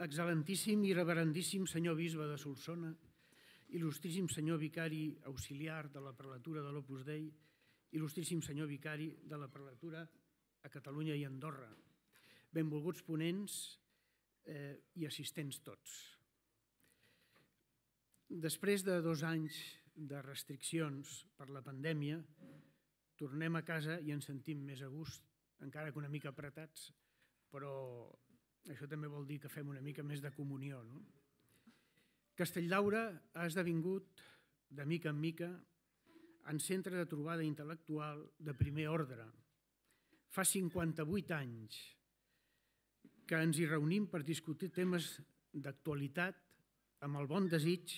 Excel·lentíssim i reverendíssim senyor bisbe de Solsona, il·lustríssim senyor vicari auxiliar de la prelatura de l'Opus Dei, il·lustríssim senyor vicari de la prelatura a Catalunya i Andorra, benvolguts ponents i assistents tots. Després de 2 anys de restriccions per la pandèmia, tornem a casa i ens sentim més a gust, encara que una mica apretats, però això també vol dir que fem una mica més de comunió, no? Castelldaura ha esdevingut, de mica en mica, en centre de trobada intel·lectual de primer ordre. Fa 58 anys que ens hi reunim per discutir temes d'actualitat amb el bon desig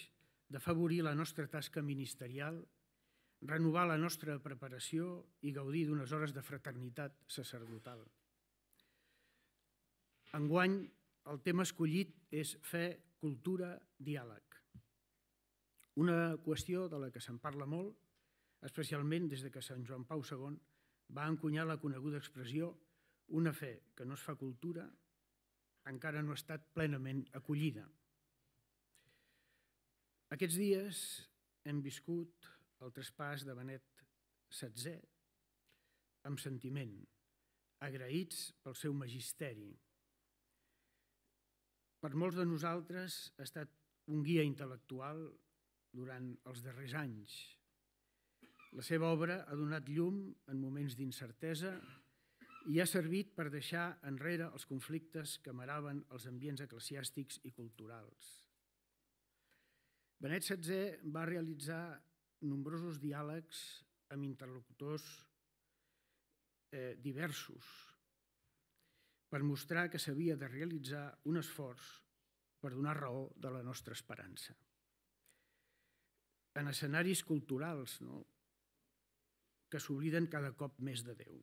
d'afavorir la nostra tasca ministerial, renovar la nostra preparació i gaudir d'unes hores de fraternitat sacerdotal. Enguany, el tema escollit és fe, cultura, diàleg. Una qüestió de la que se'n parla molt, especialment des que Sant Joan Pau II va encunyar la coneguda expressió «una fe que no es fa cultura encara no ha estat plenament acollida». Aquests dies hem viscut el traspàs de Benet XVI amb sentiment, agraïts pel seu magisteri. Per molts de nosaltres ha estat un guia intel·lectual durant els darrers anys. La seva obra ha donat llum en moments d'incertesa i ha servit per deixar enrere els conflictes que maraven els ambients eclesiàstics i culturals. Benet XVI va realitzar nombrosos diàlegs amb interlocutors diversos per mostrar que s'havia de realitzar un esforç per donar raó de la nostra esperança. En escenaris culturals que s'obliden cada cop més de Déu.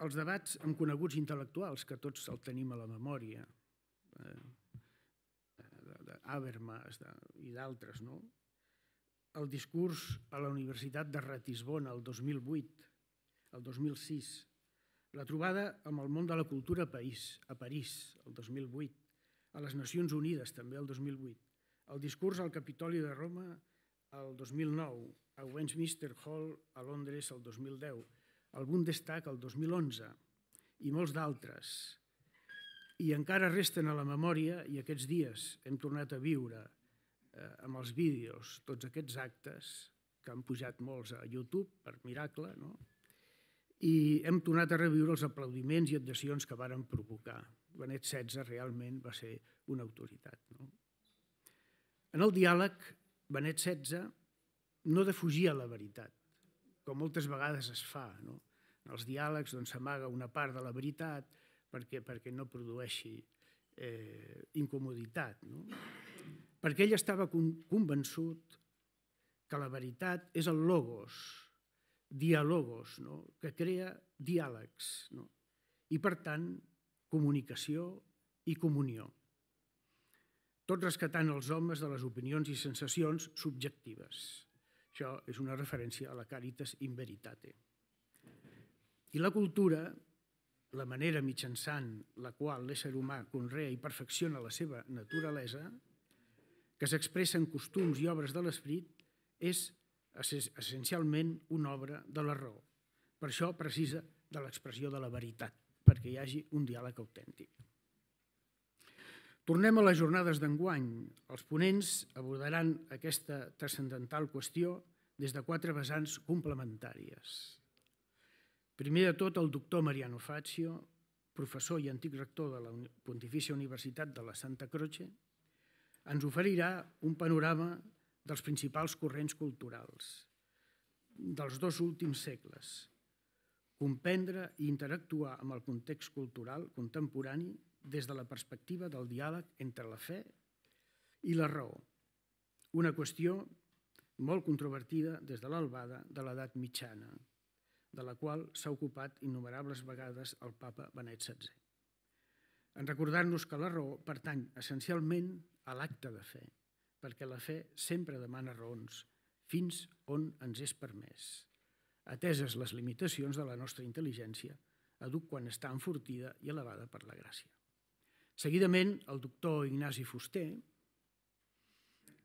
Els debats amb coneguts intel·lectuals, que tots el tenim a la memòria, d'Habermas i d'altres, el discurs a la Universitat de Ratisbona el 2008, el 2006, la trobada amb el món de la cultura a París el 2008, a les Nacions Unides també el 2008, el discurs al Capitoli de Roma el 2009, a Westminster Hall a Londres el 2010, al Bundestag el 2011 i molts d'altres. I encara resten a la memòria i aquests dies hem tornat a viure amb els vídeos tots aquests actes que han pujat molts a YouTube per miracle, i hem tornat a reviure els aplaudiments i adhesions que varen provocar. Benet XVI realment va ser una autoritat. En el diàleg, Benet XVI no defugia la veritat, com moltes vegades es fa. En els diàlegs s'amaga una part de la veritat perquè no produeixi incomoditat. Perquè ell estava convençut que la veritat és el logos, dialogos, que crea diàlegs i, per tant, comunicació i comunió. Tot rescatant els homes de les opinions i sensacions subjectives. Això és una referència a la Caritas in Veritate. I la cultura, la manera mitjançant la qual l'ésser humà conrea i perfecciona la seva naturalesa, que s'expressa en costums i obres de l'esperit, és essencialment una obra de la raó. Per això precisa de l'expressió de la veritat, perquè hi hagi un diàleg autèntic. Tornem a les jornades d'enguany. Els ponents abordaran aquesta transcendental qüestió des de 4 vessants complementàries. Primer de tot, el doctor Mariano Fazio, professor i antic rector de la Pontifícia Universitat de la Santa Croce, ens oferirà un panorama dels principals corrents culturals dels 2 últims segles, comprendre i interactuar amb el context cultural contemporani des de la perspectiva del diàleg entre la fe i la raó, una qüestió molt controvertida des de l'albada de l'edat mitjana, de la qual s'ha ocupat innumerables vegades el papa Benet XVI. En recordar-nos que la raó pertany essencialment a l'acte de fe, perquè la fe sempre demana raons, fins on ens és permès, ateses les limitacions de la nostra intel·ligència, educ quan està enfortida i elevada per la gràcia. Seguidament, el doctor Ignasi Fuster,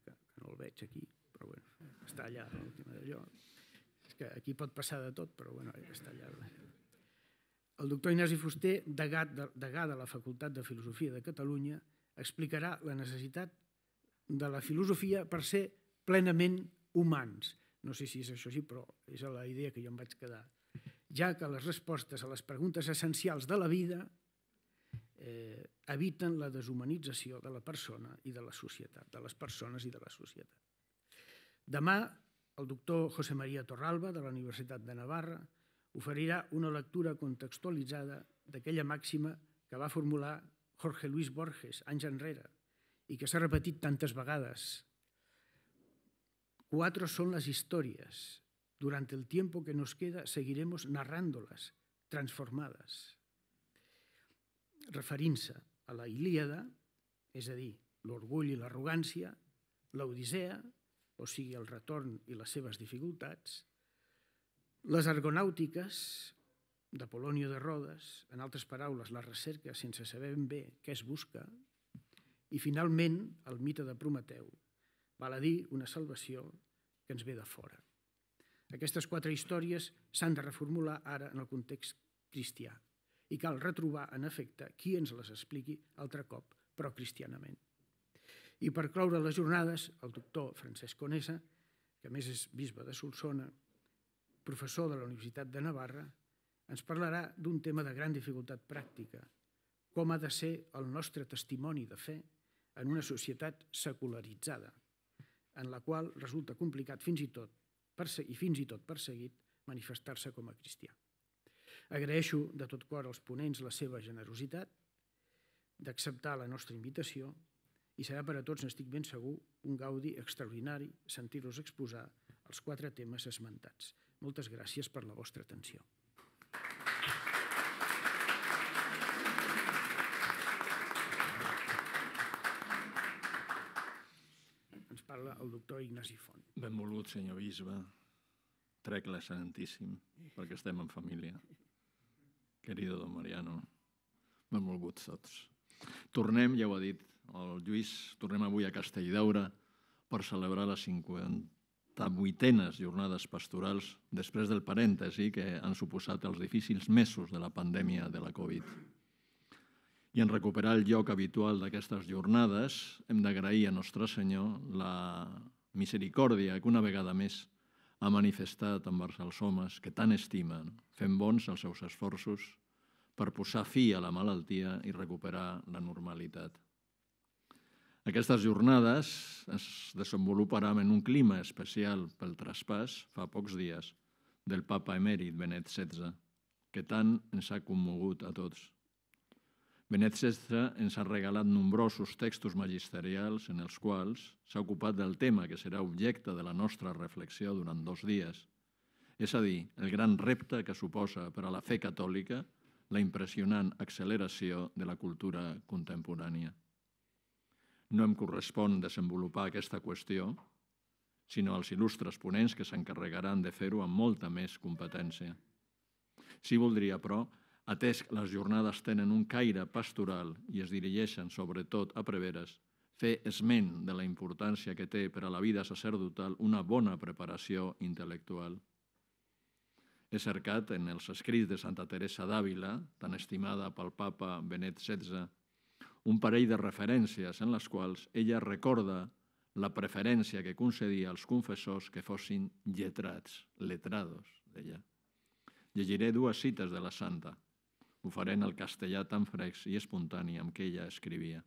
que no el veig aquí, però bueno, està allà a l'última d'allò. És que aquí pot passar de tot, però bueno, està allà. El doctor Ignasi Fuster, degà de la Facultat de Filosofia de Catalunya, explicarà la necessitat de la filosofia per ser plenament humans. No sé si és això així, però és la idea que jo em vaig quedar. Ja que les respostes a les preguntes essencials de la vida eviten la deshumanització de la persona i de la societat, de les persones i de la societat. Demà, el doctor José María Torralba, de la Universitat de Navarra, oferirà una lectura contextualitzada d'aquella màxima que va formular Jorge Luis Borges anys enrere i que s'ha repetit tantes vegades. 4 son las historias. Durante el tiempo que nos queda seguiremos narrándolas, transformadas. Referint-se a la Ilíada, és a dir, l'orgull i l'arrogància, l'Odissea, o sigui, el retorn i les seves dificultats, les argonàutiques d'Apol·lonio de Rodes, en altres paraules, la recerca sense saber ben bé què es busca, i finalment el mite de Prometeu, val a dir una salvació que ens ve de fora. Aquestes 4 històries s'han de reformular ara en el context cristià i cal retrobar, en efecte, qui ens les expliqui altre cop, però cristianament. I per cloure les jornades, el doctor Francesc Conesa, que a més és bisbe de Solsona, professor de la Universitat de Navarra, ens parlarà d'un tema de gran dificultat pràctica, com ha de ser el nostre testimoni de fe en una societat secularitzada, en la qual resulta complicat fins i tot perseguit manifestar-se com a cristià. Agraeixo de tot cor als ponents la seva generositat d'acceptar la nostra invitació i serà per a tots, n'estic ben segur, un gaudi extraordinari sentir-los exposar els 4 temes esmentats. Moltes gràcies per la vostra atenció. Ens parla el doctor Ignasi Font. Benvolgut, senyor bisbe. Trec l'excel·lentíssim, perquè estem en família. Querido don Mariano, benvolguts tots. Tornem, ja ho ha dit el Lluís, tornem avui a Castelldaura per celebrar les 58enes jornades pastorals després del parèntesi que han suposat els difícils mesos de la pandèmia de la Covid. I en recuperar el lloc habitual d'aquestes jornades hem d'agrair a Nostre Senyor la misericòrdia que una vegada més ha manifestat envers els homes que tant estimen, fent bons els seus esforços per posar fi a la malaltia i recuperar la normalitat. Aquestes jornades es desenvoluparan en un clima especial pel traspàs, fa pocs dies, del papa emèrit Benet XVI, que tant ens ha commogut a tots. Benet XVI ens ha regalat nombrosos textos magisterials en els quals s'ha ocupat del tema que serà objecte de la nostra reflexió durant 2 dies, és a dir, el gran repte que suposa per a la fe catòlica la impressionant acceleració de la cultura contemporània. No em correspon desenvolupar aquesta qüestió, sinó als il·lustres ponents que s'encarregaran de fer-ho amb molta més competència. Sí voldria, però, atès que les jornades tenen un caire pastoral i es dirigeixen sobretot a preveres, fer esment de la importància que té per a la vida sacerdotal una bona preparació intel·lectual. He cercat en els escrits de Santa Teresa d'Àvila, tan estimada pel papa Benet XVI, un parell de referències en les quals ella recorda la preferència que concedia als confessors que fossin lletrats, letrados, deia. Llegiré 2 cites de la santa. Ho faré en el castellà tan fresc y espontáneo amb que ella escribía.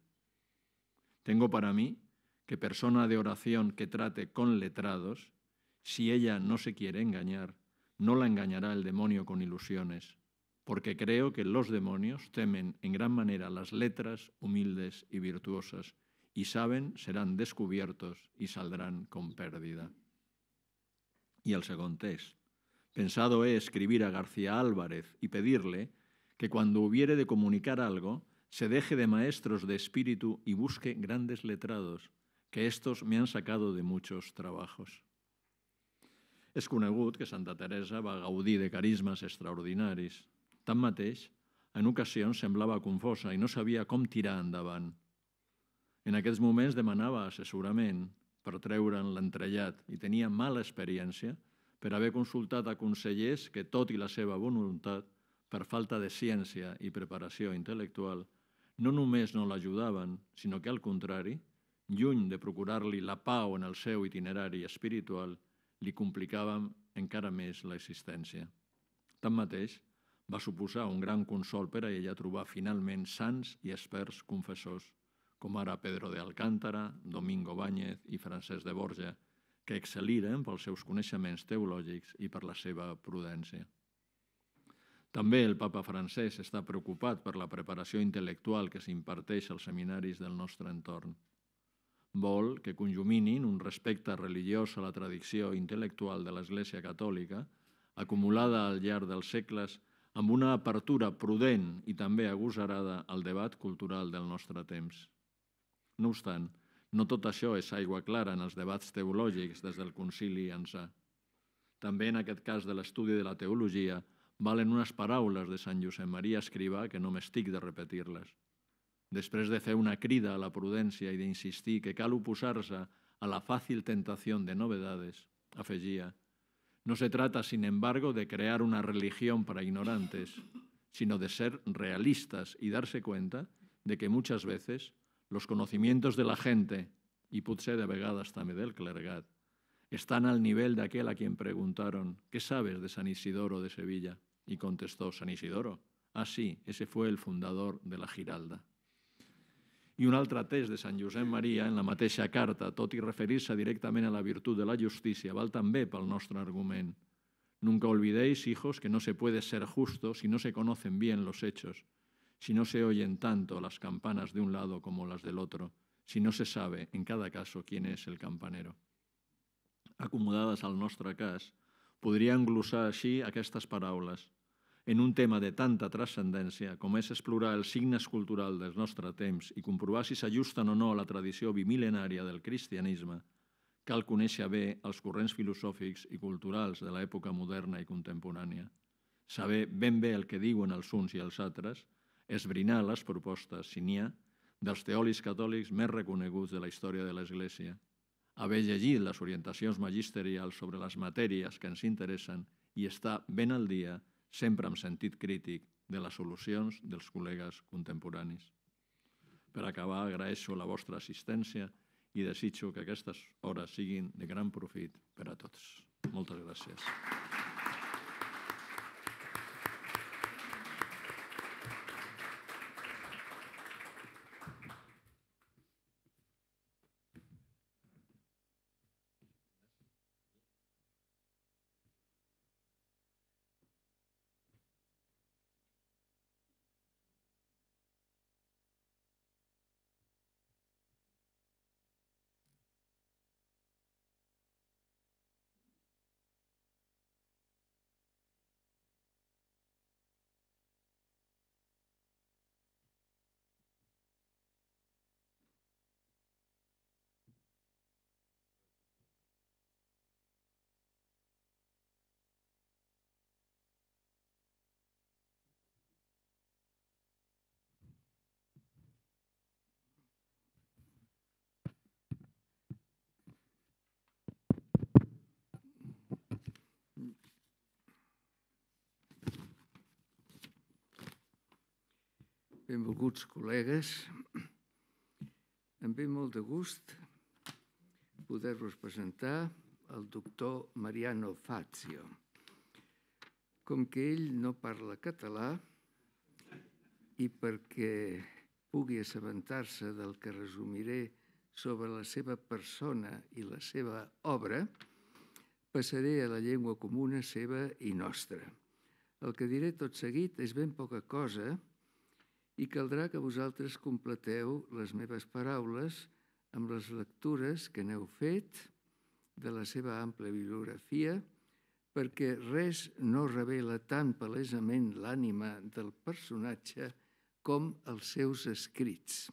Tengo para mí que persona de oración que trate con letrados, si ella no se quiere engañar, no la engañará el demonio con ilusiones, porque creo que los demonios temen en gran manera las letras humildes y virtuosas, y saben, serán descubiertos y saldrán con pérdida. Y el segon text. Pensado he escribir a García Álvarez y pedirle que cuando hubiere de comunicar algo, se deje de maestros de espíritu y busque grandes letrados, que estos me han sacado de muchos trabajos. És conegut que Santa Teresa va gaudir de carismes extraordinaris. Tanmateix, en ocasions semblava confosa i no sabia com tirar endavant. En aquests moments demanava assessorament per treure'n l'entrellat i tenia mala experiència per haver consultat a consellers que, tot i la seva voluntat, per falta de ciència i preparació intel·lectual, no només no l'ajudaven, sinó que, al contrari, lluny de procurar-li la pau en el seu itinerari espiritual, li complicaven encara més l'existència. Tanmateix, va suposar un gran consol per a ella trobar finalment sants i experts confessors, com ara Pedro de Alcántara, Domingo Báñez i Francesc de Borja, que excel·liren pels seus coneixements teològics i per la seva prudència. També el papa Francesc està preocupat per la preparació intel·lectual que s'imparteix als seminaris del nostre entorn. Vol que conjuminin un respecte religiós a la tradició intel·lectual de l'Església Catòlica, acumulada al llarg dels segles, amb una apertura prudent i també agosarada al debat cultural del nostre temps. No obstant, no tot això és aigua clara en els debats teològics des del concili ençà. També en aquest cas de l'estudi de la teologia valen unes paraules de Sant Josep Maria Escrivà que no m'estic de repetir-les. Després de fer una crida a la prudència i d'insistir que cal oposar-se a la fàcil tentació de novedades, afegia: no se trata, sin embargo, de crear una religión para ignorantes, sino de ser realistas y darse cuenta de que muchas veces los conocimientos de la gente, y potser de vegades també del clergat, están al nivel de aquel a quien preguntaron: ¿qué sabes de San Isidoro de Sevilla? Y contestó: San Isidoro. Ah, sí, ese fue el fundador de la Giralda. I un altre text de Sant Josep Maria, en la mateixa carta, tot i referir-se directament a la virtut de la justícia, val també pel nostre argument. Nunca olvidéis, hijos, que no se puede ser justo si no se conocen bien los hechos, si no se oyen tanto las campanas de un lado como las del otro, si no se sabe en cada caso quién es el campanero. Acomodades al nostre cas, podria englosar així aquestes paraules. En un tema de tanta transcendència com és explorar els signes culturals del nostre temps i comprovar si s'ajusten o no a la tradició bimil·lenària del cristianisme, cal conèixer bé els corrents filosòfics i culturals de l'època moderna i contemporània, saber ben bé el que diuen els uns i els altres, esbrinar les propostes, si n'hi ha, dels teòlegs catòlics més reconeguts de la història de l'Església, haver llegit les orientacions magisterials sobre les matèries que ens interessen i estar ben al dia, sempre amb sentit crític, de les solucions dels col·legues contemporanis. Per acabar, agraeixo la vostra assistència i desitjo que aquestes hores siguin de gran profit per a tots. Moltes gràcies. Benvolguts col·legues, em ve molt de gust poder-vos presentar el doctor Mariano Fazio. Com que ell no parla català i perquè pugui assabentar-se del que resumiré sobre la seva persona i la seva obra, passaré a la llengua comuna seva i nostra. El que diré tot seguit és ben poca cosa i caldrà que vosaltres completeu les meves paraules amb les lectures que n'heu fet de la seva àmplia bibliografia, perquè res no revela tan palesament l'ànima del personatge com els seus escrits.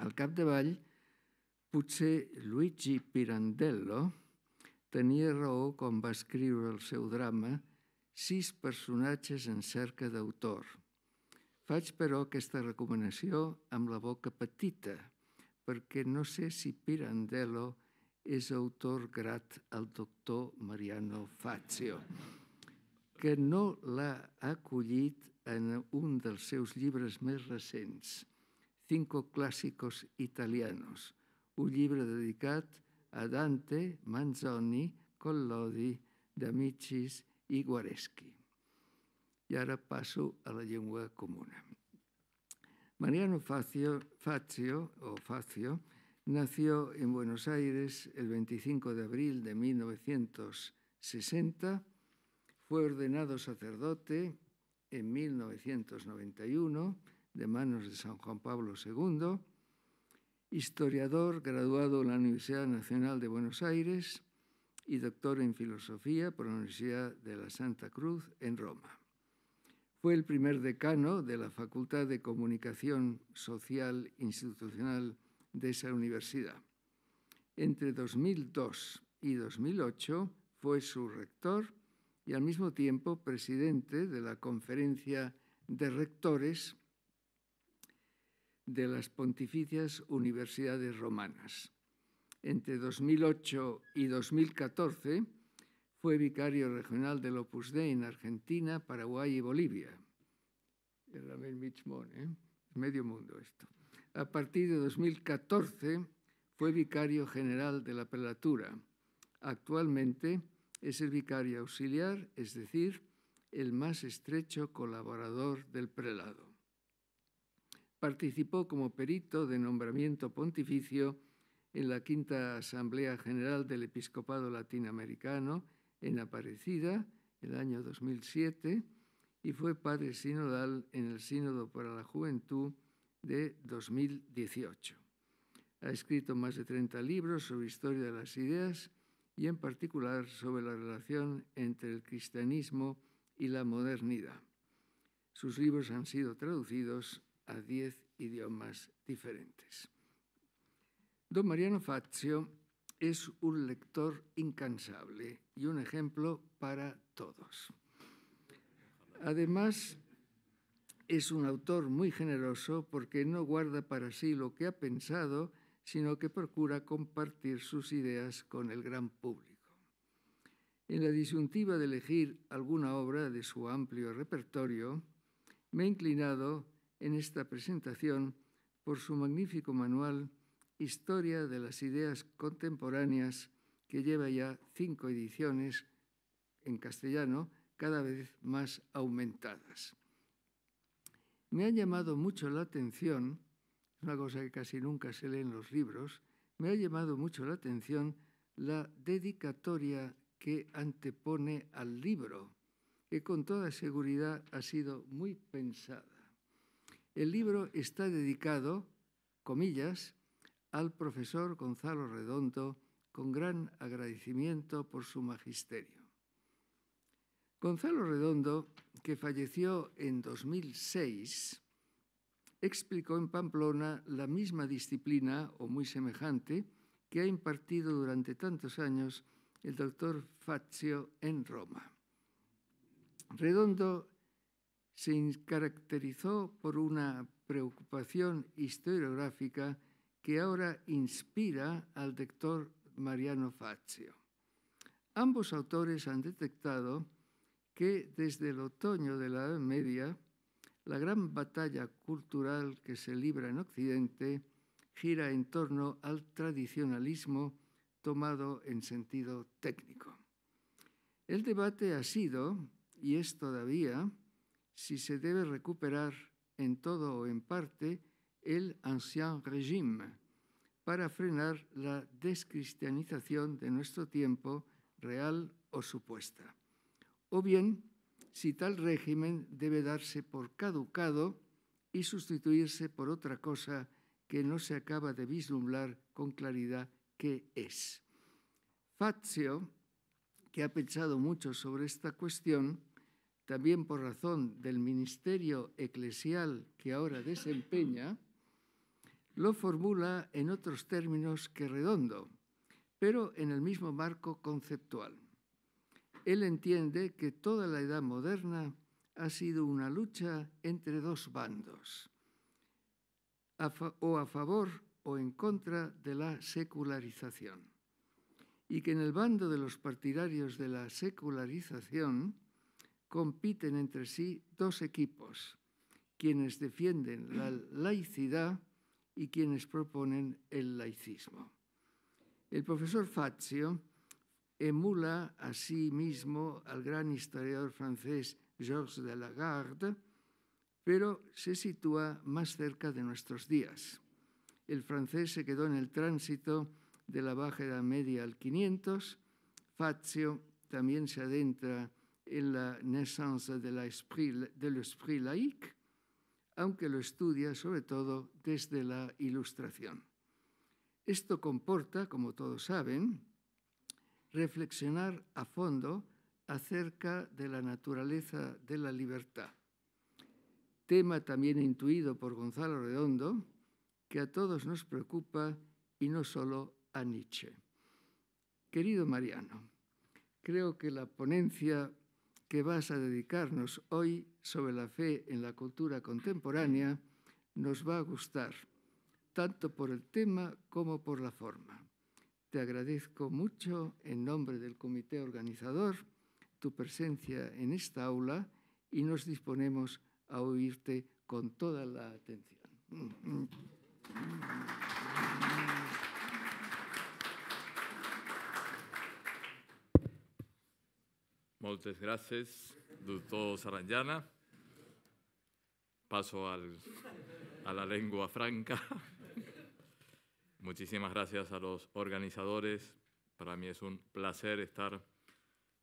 Al capdavall, potser Luigi Pirandello tenia raó quan va escriure el seu drama 6 personatges en cerca d'autor. Faig, però, aquesta recomanació amb la boca petita, perquè no sé si Pirandello és autor grat al doctor Mariano Fazio, que no l'ha acollit en un dels seus llibres més recents, 5 clàssicos italianos, un llibre dedicat a Dante, Manzoni, Collodi, D'Amicis i Guareschi. I ara passo a la llengua comuna. Mariano Fazio nació en Buenos Aires el 25 de abril de 1960, fue ordenado sacerdote en 1991 de manos de San Juan Pablo II, historiador graduado en la Universidad Nacional de Buenos Aires y doctor en filosofía por la Universidad de la Santa Cruz en Roma. Fue el primer decano de la Facultad de Comunicación Social Institucional de esa universidad. Entre 2002 y 2008 fue su rector y al mismo tiempo presidente de la Conferencia de Rectores de las Pontificias Universidades Romanas. Entre 2008 y 2014 fue vicario regional del Opus Dei en Argentina, Paraguay y Bolivia. Es medio mundo esto. A partir de 2014 fue vicario general de la prelatura. Actualmente es el vicario auxiliar, es decir, el más estrecho colaborador del prelado. Participó como perito de nombramiento pontificio en la Quinta Asamblea General del Episcopado Latinoamericano en Aparecida, el año 2007, y fue padre sinodal en el Sínodo para la Juventud de 2018. Ha escrito más de 30 libros sobre historia de las ideas y en particular sobre la relación entre el cristianismo y la modernidad. Sus libros han sido traducidos a 10 idiomas diferentes. Don Mariano Fazio es un lector incansable y un ejemplo para todos. Además, es un autor muy generoso porque no guarda para sí lo que ha pensado, sino que procura compartir sus ideas con el gran público. En la disyuntiva de elegir alguna obra de su amplio repertorio, me he inclinado en esta presentación por su magnífico manual Historia de las Ideas Contemporáneas, que lleva ya 5 ediciones en castellano, cada vez más aumentadas. Me ha llamado mucho la atención, una cosa que casi nunca se lee en los libros, me ha llamado mucho la atención la dedicatoria que antepone al libro, que con toda seguridad ha sido muy pensada. El libro está dedicado, comillas, al profesor Gonzalo Redondo, con gran agradecimiento por su magisterio. Gonzalo Redondo, que falleció en 2006, explicó en Pamplona la misma disciplina, o muy semejante, que ha impartido durante tantos años el doctor Fazio en Roma. Redondo se caracterizó por una preocupación historiográfica que ahora inspira al doctor Mariano Fazio. Ambos autores han detectado que desde el otoño de la Edad Media, la gran batalla cultural que se libra en Occidente gira en torno al tradicionalismo tomado en sentido técnico. El debate ha sido, y es todavía, si se debe recuperar en todo o en parte el Ancien Régime para frenar la descristianización de nuestro tiempo, real o supuesta. O bien, si tal régimen debe darse por caducado y sustituirse por otra cosa que no se acaba de vislumbrar con claridad qué es. Fazio, que ha pensado mucho sobre esta cuestión, también por razón del ministerio eclesial que ahora desempeña, lo formula en otros términos que Redondo, pero en el mismo marco conceptual. Él entiende que toda la edad moderna ha sido una lucha entre dos bandos, o a favor o en contra de la secularización, y que en el bando de los partidarios de la secularización compiten entre sí dos equipos, quienes defienden la laicidad y quienes proponen el laicismo. El profesor Fazio emula a sí mismo al gran historiador francés Georges de Lagarde, pero se sitúa más cerca de nuestros días. El francés se quedó en el tránsito de la Baja Edad Media al 500. Fazio también se adentra en la naissance de l'esprit laïque, aunque lo estudia sobre todo desde la Ilustración. Esto comporta, como todos saben, reflexionar a fondo acerca de la naturaleza de la libertad, tema también intuido por Gonzalo Redondo, que a todos nos preocupa y no solo a Nietzsche. Querido Mariano, creo que la ponencia que vas a dedicarnos hoy sobre la fe en la cultura contemporánea nos va a gustar, tanto por el tema como por la forma. Te agradezco mucho, en nombre del comité organizador, tu presencia en esta aula y nos disponemos a oírte con toda la atención. Moltes gràcies, doctor Saranyana. Paso a la lengua franca. Muchísimas gracias a los organizadores. Para mí es un placer estar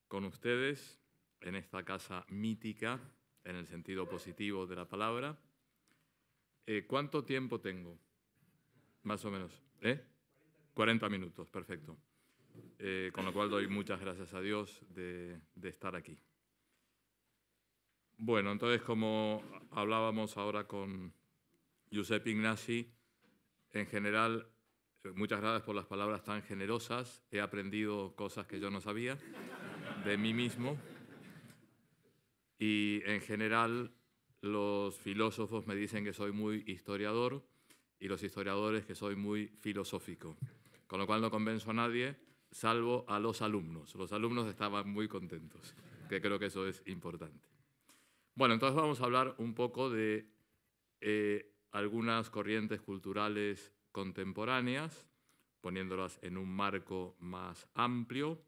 con ustedes en esta casa mítica, en el sentido positivo de la palabra. ¿Cuánto tiempo tengo? Más o menos. 40 minutos, perfecto. Con lo cual doy muchas gracias a Dios de estar aquí. Bueno, entonces, como hablábamos ahora con Giuseppe Ignasi, en general, muchas gracias por las palabras tan generosas. He aprendido cosas que yo no sabía de mí mismo. Y en general, los filósofos me dicen que soy muy historiador y los historiadores que soy muy filosófico. Con lo cual no convenzo a nadie, salvo a los alumnos. Los alumnos estaban muy contentos, que creo que eso es importante. Bueno, entonces vamos a hablar un poco de algunas corrientes culturales contemporáneas, poniéndolas en un marco más amplio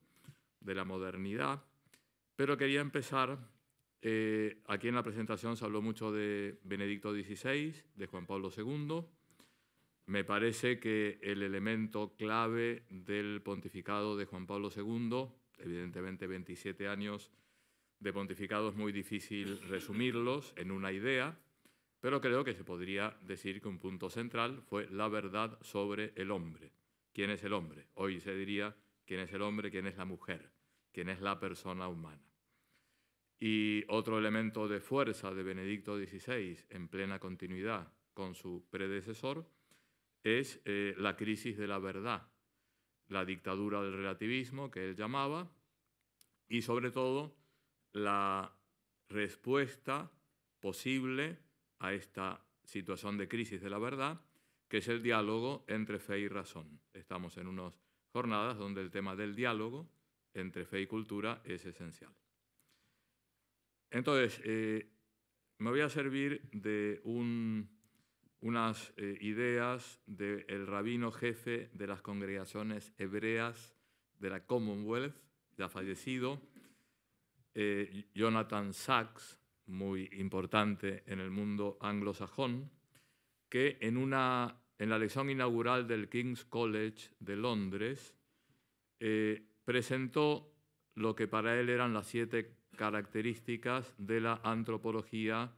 de la modernidad. Pero quería empezar, aquí en la presentación se habló mucho de Benedicto XVI, de Juan Pablo II. Me parece que el elemento clave del pontificado de Juan Pablo II, evidentemente 27 años de pontificado es muy difícil resumirlos en una idea, pero creo que se podría decir que un punto central fue la verdad sobre el hombre. ¿Quién es el hombre? Hoy se diría quién es el hombre, quién es la mujer, quién es la persona humana. Y otro elemento de fuerza de Benedicto XVI, en plena continuidad con su predecesor, es la crisis de la verdad, la dictadura del relativismo que él llamaba, y sobre todo la respuesta posible a esta situación de crisis de la verdad, que es el diálogo entre fe y razón. Estamos en unas jornadas donde el tema del diálogo entre fe y cultura es esencial. Entonces, me voy a servir de unas ideas del rabino jefe de las congregaciones hebreas de la Commonwealth, ya fallecido, Jonathan Sacks, muy importante en el mundo anglosajón, que en la lección inaugural del King's College de Londres presentó lo que para él eran las 7 características de la antropología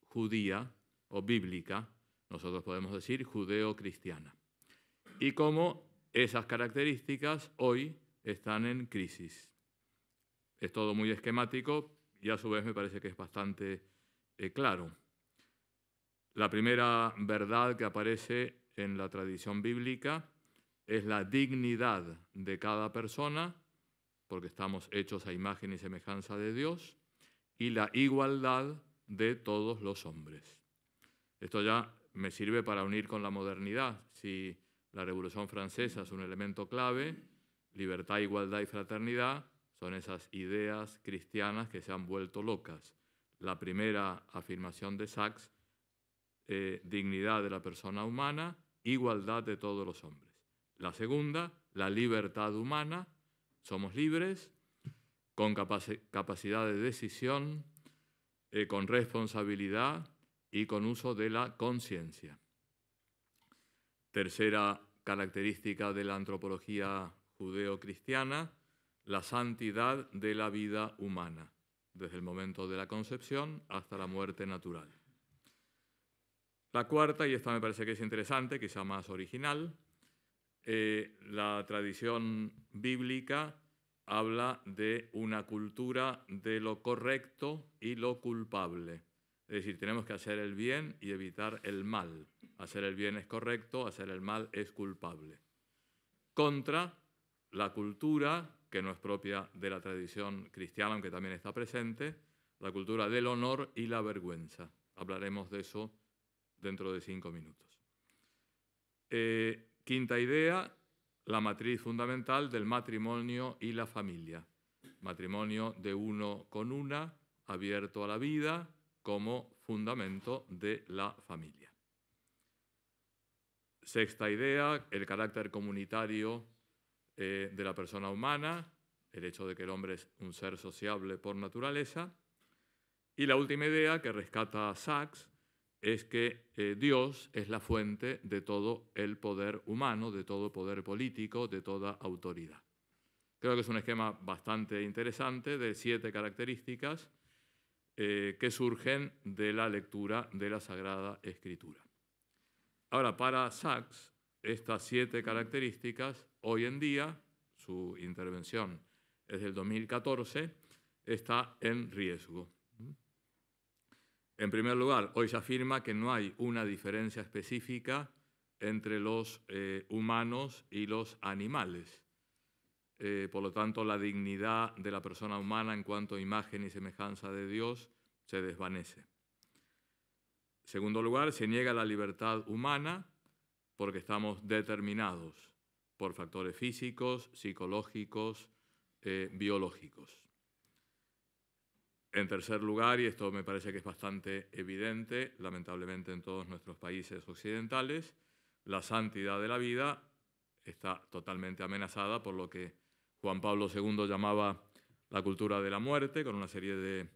judía o bíblica, nosotros podemos decir judeo-cristiana, y cómo esas características hoy están en crisis. Es todo muy esquemático y a su vez me parece que es bastante claro. La primera verdad que aparece en la tradición bíblica es la dignidad de cada persona porque estamos hechos a imagen y semejanza de Dios, y la igualdad de todos los hombres. Esto ya me sirve para unir con la modernidad. Si la Revolución Francesa es un elemento clave, libertad, igualdad y fraternidad son esas ideas cristianas que se han vuelto locas. La primera afirmación de Sachs, dignidad de la persona humana, igualdad de todos los hombres. La segunda, la libertad humana, somos libres, con capacidad de decisión, con responsabilidad y con uso de la conciencia. Tercera característica de la antropología judeo-cristiana, la santidad de la vida humana, desde el momento de la concepción hasta la muerte natural. La cuarta, y esta me parece que es interesante, quizá más original, la tradición bíblica habla de una cultura de lo correcto y lo culpable. Es decir, tenemos que hacer el bien y evitar el mal. Hacer el bien es correcto, hacer el mal es culpable. Contra la cultura, que no es propia de la tradición cristiana, aunque también está presente, la cultura del honor y la vergüenza. Hablaremos de eso dentro de 5 minutos. Quinta idea, la matriz fundamental del matrimonio y la familia. Matrimonio de uno con una, abierto a la vida, como fundamento de la familia. Sexta idea, el carácter comunitario de la persona humana, el hecho de que el hombre es un ser sociable por naturaleza. Y la última idea que rescata Sachs es que Dios es la fuente de todo el poder humano, de todo poder político, de toda autoridad. Creo que es un esquema bastante interesante de 7 características que surgen de la lectura de la Sagrada Escritura. Ahora, para Sachs, estas 7 características, hoy en día, su intervención es del 2014, está en riesgo. En primer lugar, hoy se afirma que no hay una diferencia específica entre los humanos y los animales. Por lo tanto, la dignidad de la persona humana en cuanto a imagen y semejanza de Dios se desvanece. En segundo lugar, se niega la libertad humana porque estamos determinados por factores físicos, psicológicos, biológicos. En tercer lugar, y esto me parece que es bastante evidente, lamentablemente en todos nuestros países occidentales, la santidad de la vida está totalmente amenazada por lo que Juan Pablo II llamaba la cultura de la muerte, con una serie de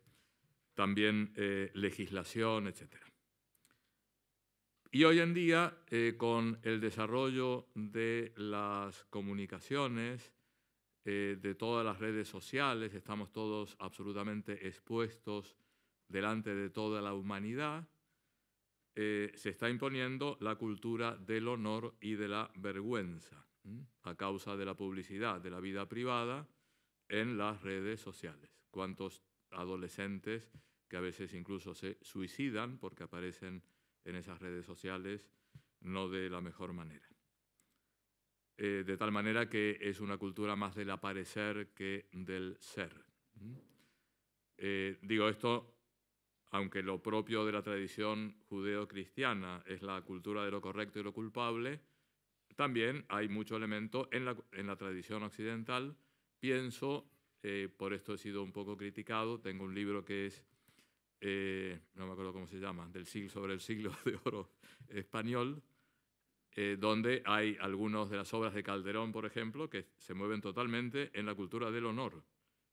también legislación, etc. Y hoy en día, con el desarrollo de las comunicaciones, de todas las redes sociales, estamos todos absolutamente expuestos delante de toda la humanidad, se está imponiendo la cultura del honor y de la vergüenza, a causa de la publicidad de la vida privada en las redes sociales. ¿Cuántos adolescentes que a veces incluso se suicidan porque aparecen en esas redes sociales no de la mejor manera? De tal manera que es una cultura más del aparecer que del ser. Digo esto, aunque lo propio de la tradición judeo-cristiana es la cultura de lo correcto y lo culpable, también hay mucho elemento en la tradición occidental. Pienso, por esto he sido un poco criticado, tengo un libro que es, no me acuerdo cómo se llama, sobre el siglo de oro español, donde hay algunas de las obras de Calderón, por ejemplo, que se mueven totalmente en la cultura del honor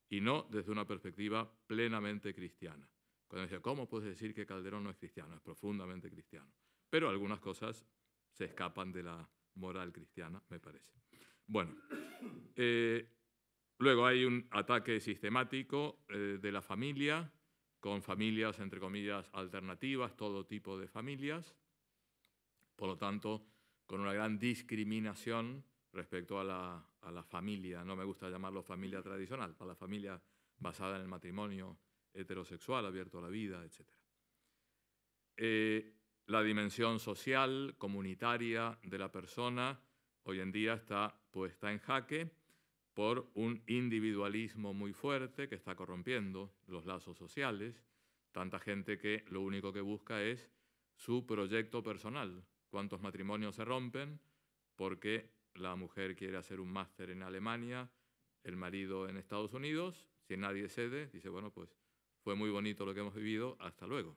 y no desde una perspectiva plenamente cristiana. Cuando decía, ¿cómo puedes decir que Calderón no es cristiano? Es profundamente cristiano. Pero algunas cosas se escapan de la moral cristiana, me parece. Bueno, luego hay un ataque sistemático de la familia, con familias, entre comillas, alternativas, todo tipo de familias. Por lo tanto, con una gran discriminación respecto a la familia. No me gusta llamarlo familia tradicional, a la familia basada en el matrimonio heterosexual, abierto a la vida, etc. La dimensión social, comunitaria de la persona, hoy en día está puesta en jaque por un individualismo muy fuerte que está corrompiendo los lazos sociales. Tanta gente que lo único que busca es su proyecto personal. ¿Cuántos matrimonios se rompen? Porque la mujer quiere hacer un máster en Alemania, el marido en Estados Unidos. Si nadie cede, dice, bueno, pues fue muy bonito lo que hemos vivido, hasta luego.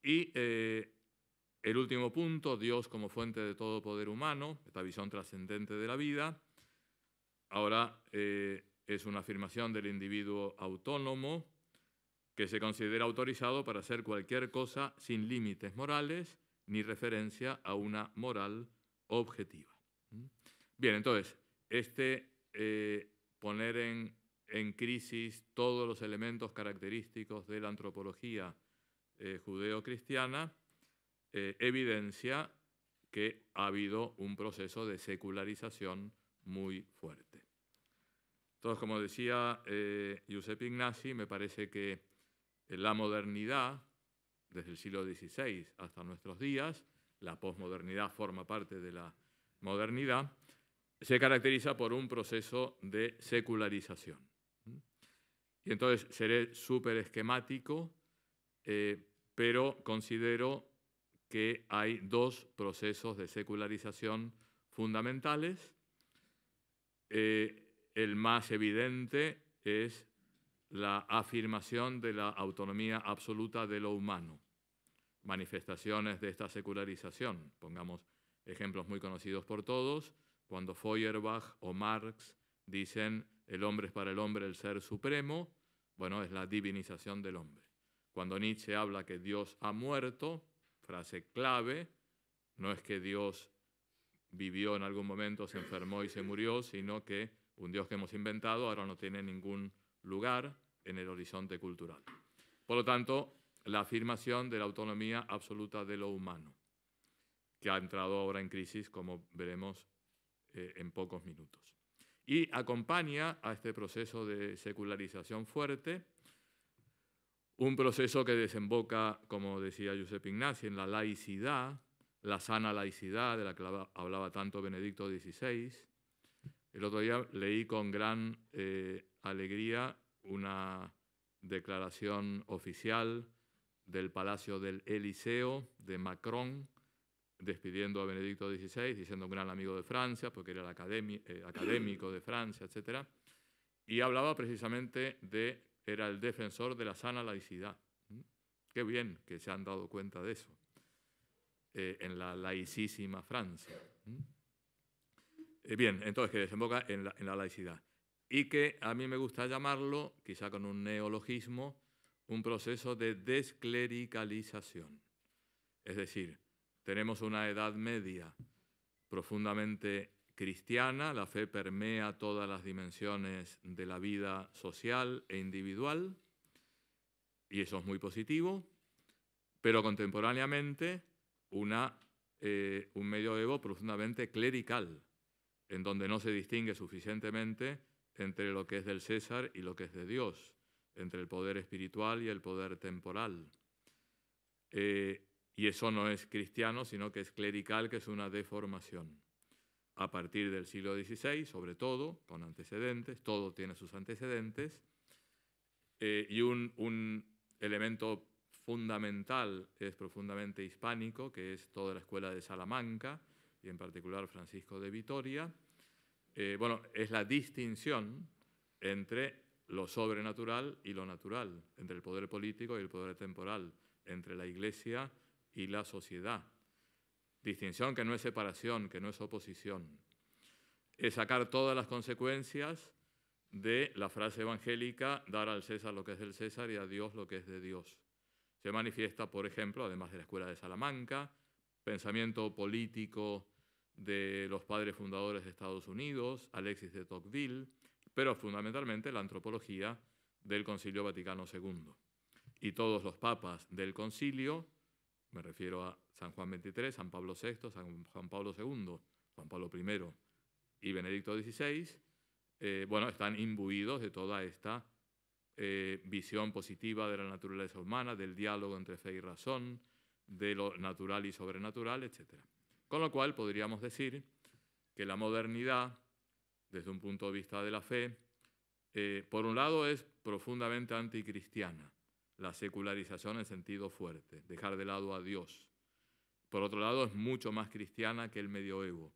Y el último punto, Dios como fuente de todo poder humano, esta visión trascendente de la vida. Ahora es una afirmación del individuo autónomo que se considera autorizado para hacer cualquier cosa sin límites morales ni referencia a una moral objetiva. Bien, entonces, poner en crisis todos los elementos característicos de la antropología judeo-cristiana evidencia que ha habido un proceso de secularización muy fuerte. Entonces, como decía Giuseppe Ignasi, me parece que la modernidad, desde el siglo XVI hasta nuestros días, la posmodernidad forma parte de la modernidad, se caracteriza por un proceso de secularización. Y entonces seré súper esquemático, pero considero que hay dos procesos de secularización fundamentales. El más evidente es la afirmación de la autonomía absoluta de lo humano. Manifestaciones de esta secularización, pongamos ejemplos muy conocidos por todos, cuando Feuerbach o Marx dicen el hombre es para el hombre el ser supremo, bueno, es la divinización del hombre. Cuando Nietzsche habla que Dios ha muerto, frase clave, no es que Dios vivió en algún momento, se enfermó y se murió, sino que un Dios que hemos inventado ahora no tiene ningún lugar en el horizonte cultural. Por lo tanto, la afirmación de la autonomía absoluta de lo humano, que ha entrado ahora en crisis, como veremos en pocos minutos. Y acompaña a este proceso de secularización fuerte un proceso que desemboca, como decía Giuseppe Ignasi, en la laicidad, la sana laicidad de la que hablaba tanto Benedicto XVI. El otro día leí con gran alegría una declaración oficial del Palacio del Eliseo de Macron, despidiendo a Benedicto XVI, diciendo un gran amigo de Francia, porque era el académico de Francia, etc. Y hablaba precisamente era el defensor de la sana laicidad. Qué bien que se han dado cuenta de eso en la laicísima Francia. Bien, entonces que desemboca en la laicidad. Y que a mí me gusta llamarlo, quizá con un neologismo, un proceso de desclericalización. Es decir, tenemos una Edad Media profundamente cristiana, la fe permea todas las dimensiones de la vida social e individual, y eso es muy positivo, pero contemporáneamente un medioevo profundamente clerical, en donde no se distingue suficientemente entre lo que es del César y lo que es de Dios, entre el poder espiritual y el poder temporal. Y eso no es cristiano, sino que es clerical, que es una deformación. A partir del siglo XVI, sobre todo, con antecedentes, todo tiene sus antecedentes, y un elemento fundamental es profundamente hispánico, que es toda la escuela de Salamanca, y en particular Francisco de Vitoria. Bueno, es la distinción entre lo sobrenatural y lo natural, entre el poder político y el poder temporal, entre la Iglesia y la sociedad. Distinción que no es separación, que no es oposición. Es sacar todas las consecuencias de la frase evangélica, dar al César lo que es del César y a Dios lo que es de Dios. Se manifiesta, por ejemplo, además de la Escuela de Salamanca, pensamiento político de los padres fundadores de Estados Unidos, Alexis de Tocqueville, pero fundamentalmente la antropología del Concilio Vaticano II. Y todos los papas del concilio, me refiero a San Juan XXIII, San Pablo VI, San Juan Pablo II, Juan Pablo I y Benedicto XVI, bueno, están imbuidos de toda esta visión positiva de la naturaleza humana, del diálogo entre fe y razón, de lo natural y sobrenatural, etc. Con lo cual podríamos decir que la modernidad, desde un punto de vista de la fe, por un lado es profundamente anticristiana, la secularización en sentido fuerte, dejar de lado a Dios. Por otro lado, es mucho más cristiana que el medioevo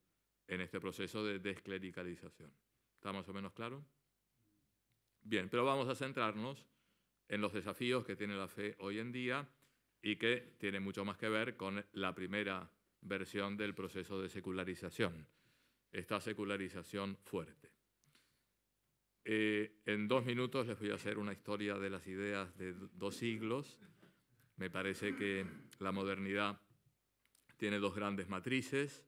en este proceso de desclericalización. ¿Está más o menos claro? Bien, pero vamos a centrarnos en los desafíos que tiene la fe hoy en día y que tiene mucho más que ver con la primera versión del proceso de secularización, esta secularización fuerte. En 2 minutos les voy a hacer una historia de las ideas de 2 siglos. Me parece que la modernidad tiene 2 grandes matrices,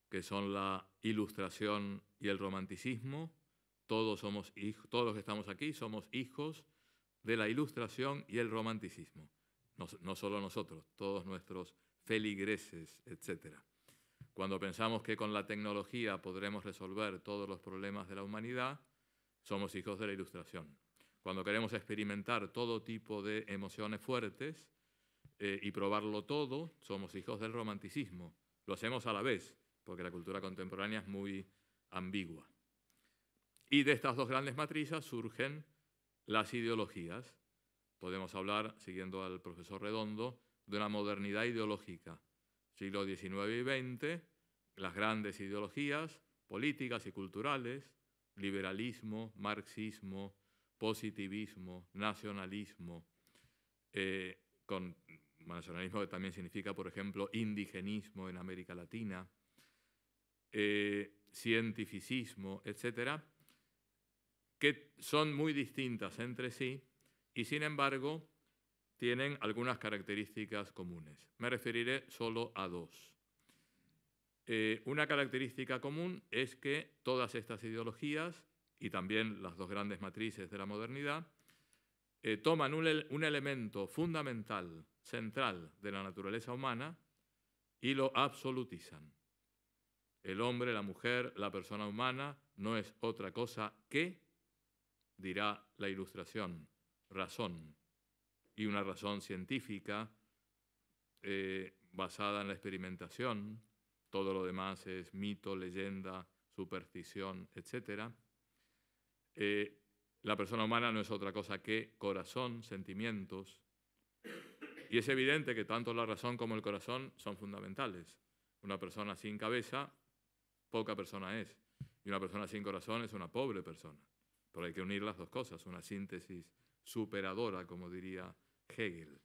que son la Ilustración y el Romanticismo. Todos los que estamos aquí somos hijos de la Ilustración y el Romanticismo. No solo nosotros, todos nuestros feligreses, etc. Cuando pensamos que con la tecnología podremos resolver todos los problemas de la humanidad, somos hijos de la Ilustración. Cuando queremos experimentar todo tipo de emociones fuertes y probarlo todo, somos hijos del Romanticismo. Lo hacemos a la vez, porque la cultura contemporánea es muy ambigua. Y de estas 2 grandes matrices surgen las ideologías. Podemos hablar, siguiendo al profesor Redondo, de una modernidad ideológica. Siglo XIX y XX, las grandes ideologías políticas y culturales, liberalismo, marxismo, positivismo, nacionalismo, con nacionalismo que también significa, por ejemplo, indigenismo en América Latina, cientificismo, etcétera, que son muy distintas entre sí y, sin embargo, tienen algunas características comunes. Me referiré solo a 2. Una característica común es que todas estas ideologías, y también las 2 grandes matrices de la modernidad, toman un elemento fundamental, central de la naturaleza humana y lo absolutizan. El hombre, la mujer, la persona humana no es otra cosa que, dirá la Ilustración, razón, y una razón científica basada en la experimentación. Todo lo demás es mito, leyenda, superstición, etc. La persona humana no es otra cosa que corazón, sentimientos. Y es evidente que tanto la razón como el corazón son fundamentales. Una persona sin cabeza, poca persona es. Y una persona sin corazón es una pobre persona. Pero hay que unir las 2 cosas, una síntesis superadora, como diría Hegel.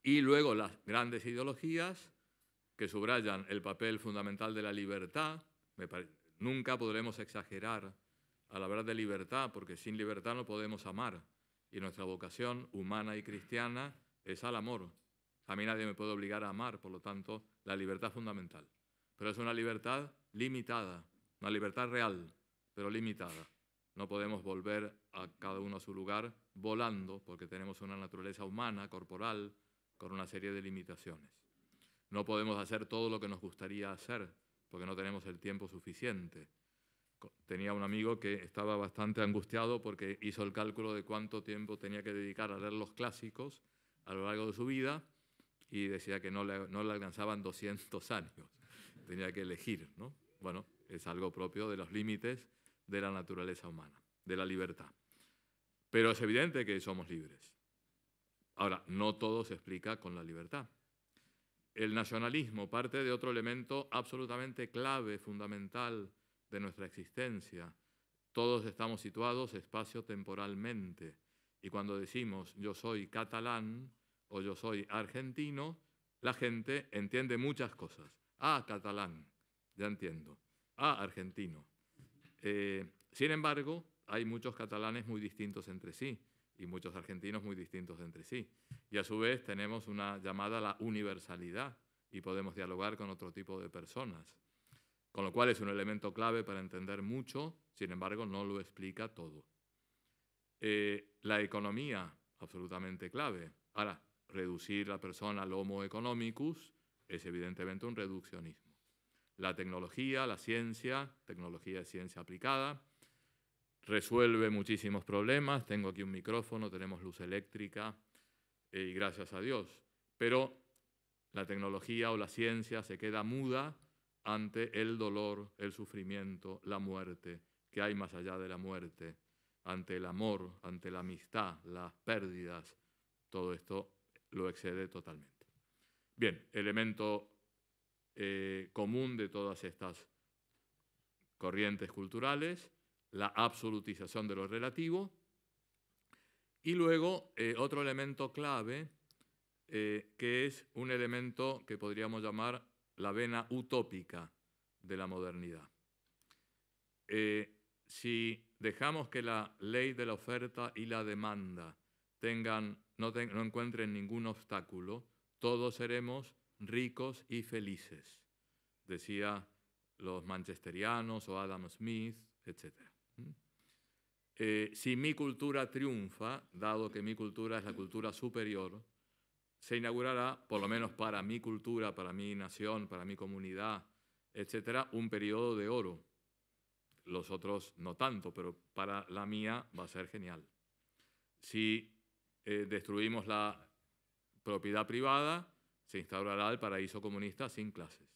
Y luego las grandes ideologías que subrayan el papel fundamental de la libertad. Nunca podremos exagerar al hablar de libertad, porque sin libertad no podemos amar. Y nuestra vocación humana y cristiana es al amor. A mí nadie me puede obligar a amar, por lo tanto, la libertad es fundamental. Pero es una libertad limitada, una libertad real, pero limitada. No podemos volver a cada uno a su lugar volando, porque tenemos una naturaleza humana, corporal, con una serie de limitaciones. No podemos hacer todo lo que nos gustaría hacer, porque no tenemos el tiempo suficiente. Tenía un amigo que estaba bastante angustiado porque hizo el cálculo de cuánto tiempo tenía que dedicar a leer los clásicos a lo largo de su vida y decía que no le alcanzaban 200 años. Tenía que elegir, ¿no? Bueno, es algo propio de los límites de la naturaleza humana, de la libertad. Pero es evidente que somos libres. Ahora, no todo se explica con la libertad. El nacionalismo parte de otro elemento absolutamente clave, fundamental de nuestra existencia. Todos estamos situados espacio-temporalmente. Y cuando decimos yo soy catalán o yo soy argentino, la gente entiende muchas cosas. Ah, catalán, ya entiendo. Ah, argentino. Sin embargo, hay muchos catalanes muy distintos entre sí y muchos argentinos muy distintos entre sí. Y a su vez tenemos una llamada la universalidad y podemos dialogar con otro tipo de personas. Con lo cual es un elemento clave para entender mucho, sin embargo no lo explica todo. La economía, absolutamente clave. Ahora, reducir la persona al homo economicus es evidentemente un reduccionismo. La tecnología, la ciencia, tecnología es ciencia aplicada, resuelve muchísimos problemas. Tengo aquí un micrófono, tenemos luz eléctrica y gracias a Dios. Pero la tecnología o la ciencia se queda muda ante el dolor, el sufrimiento, la muerte, que hay más allá de la muerte, ante el amor, ante la amistad, las pérdidas, todo esto lo excede totalmente. Bien, elemento común de todas estas corrientes culturales, la absolutización de lo relativo, y luego otro elemento clave, que es un elemento que podríamos llamar la vena utópica de la modernidad. Si dejamos que la ley de la oferta y la demanda no encuentren ningún obstáculo, todos seremos ricos y felices, decía los manchesterianos o Adam Smith, etc. Si mi cultura triunfa, dado que mi cultura es la cultura superior, se inaugurará, por lo menos para mi cultura, para mi nación, para mi comunidad, etc., un periodo de oro. Los otros no tanto, pero para la mía va a ser genial. Si destruimos la propiedad privada, se instaurará el paraíso comunista sin clases.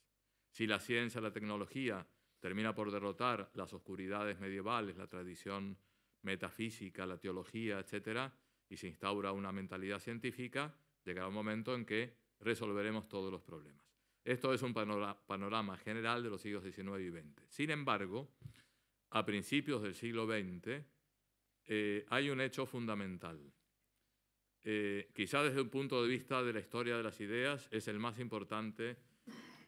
Si la ciencia, la tecnología termina por derrotar las oscuridades medievales, la tradición metafísica, la teología, etc., y se instaura una mentalidad científica, llegará un momento en que resolveremos todos los problemas. Esto es un panorama general de los siglos XIX y XX. Sin embargo, a principios del siglo XX hay un hecho fundamental. Quizá desde un punto de vista de la historia de las ideas es el más importante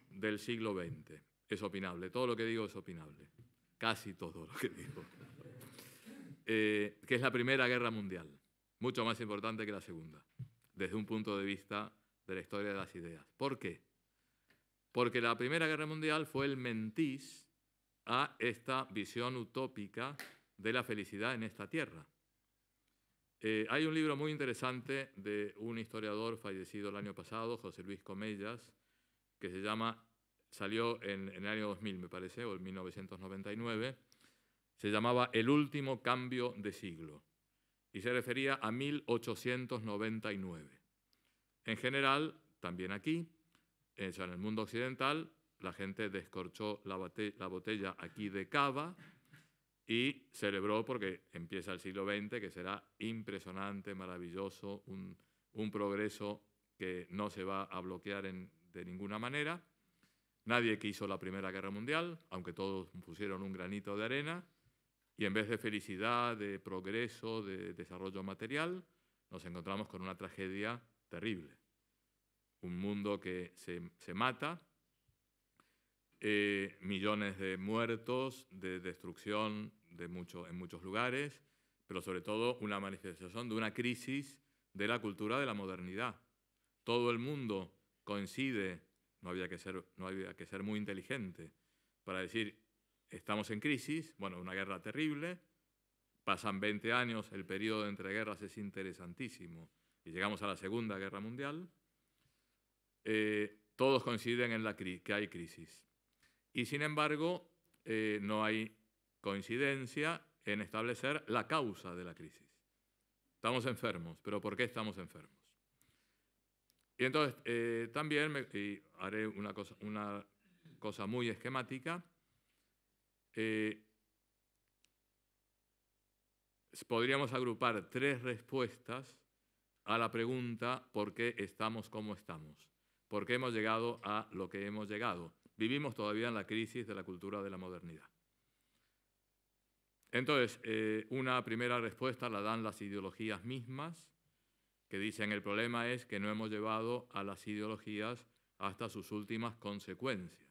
del siglo XX. Es opinable, todo lo que digo es opinable, casi todo lo que digo. Que es la Primera Guerra Mundial, mucho más importante que la Segunda, desde un punto de vista de la historia de las ideas. ¿Por qué? Porque la Primera Guerra Mundial fue el mentís a esta visión utópica de la felicidad en esta tierra. Hay un libro muy interesante de un historiador fallecido el año pasado, José Luis Comellas, que se llama, salió en el año 2000, me parece, o en 1999, se llamaba El último cambio de siglo, y se refería a 1899. En general, también aquí, en el mundo occidental, la gente descorchó la botella aquí de cava y celebró porque empieza el siglo XX, que será impresionante, maravilloso, un progreso que no se va a bloquear de ninguna manera. Nadie quiso la Primera Guerra Mundial, aunque todos pusieron un granito de arena, y en vez de felicidad, de progreso, de desarrollo material, nos encontramos con una tragedia terrible. Un mundo que se mata, millones de muertos, de destrucción en muchos lugares, pero sobre todo una manifestación de una crisis de la cultura de la modernidad. Todo el mundo coincide, no había que ser muy inteligente para decir, estamos en crisis, bueno, una guerra terrible, pasan 20 años, el periodo de entreguerras es interesantísimo, y llegamos a la Segunda Guerra Mundial, todos coinciden en que hay crisis. Y sin embargo, no hay coincidencia en establecer la causa de la crisis. Estamos enfermos, pero ¿por qué estamos enfermos? Y entonces también haré una cosa muy esquemática. Podríamos agrupar 3 respuestas a la pregunta ¿por qué estamos como estamos? ¿Por qué hemos llegado a lo que hemos llegado? Vivimos todavía en la crisis de la cultura de la modernidad. Entonces, una primera respuesta la dan las ideologías mismas, que dicen el problema es que no hemos llevado a las ideologías hasta sus últimas consecuencias.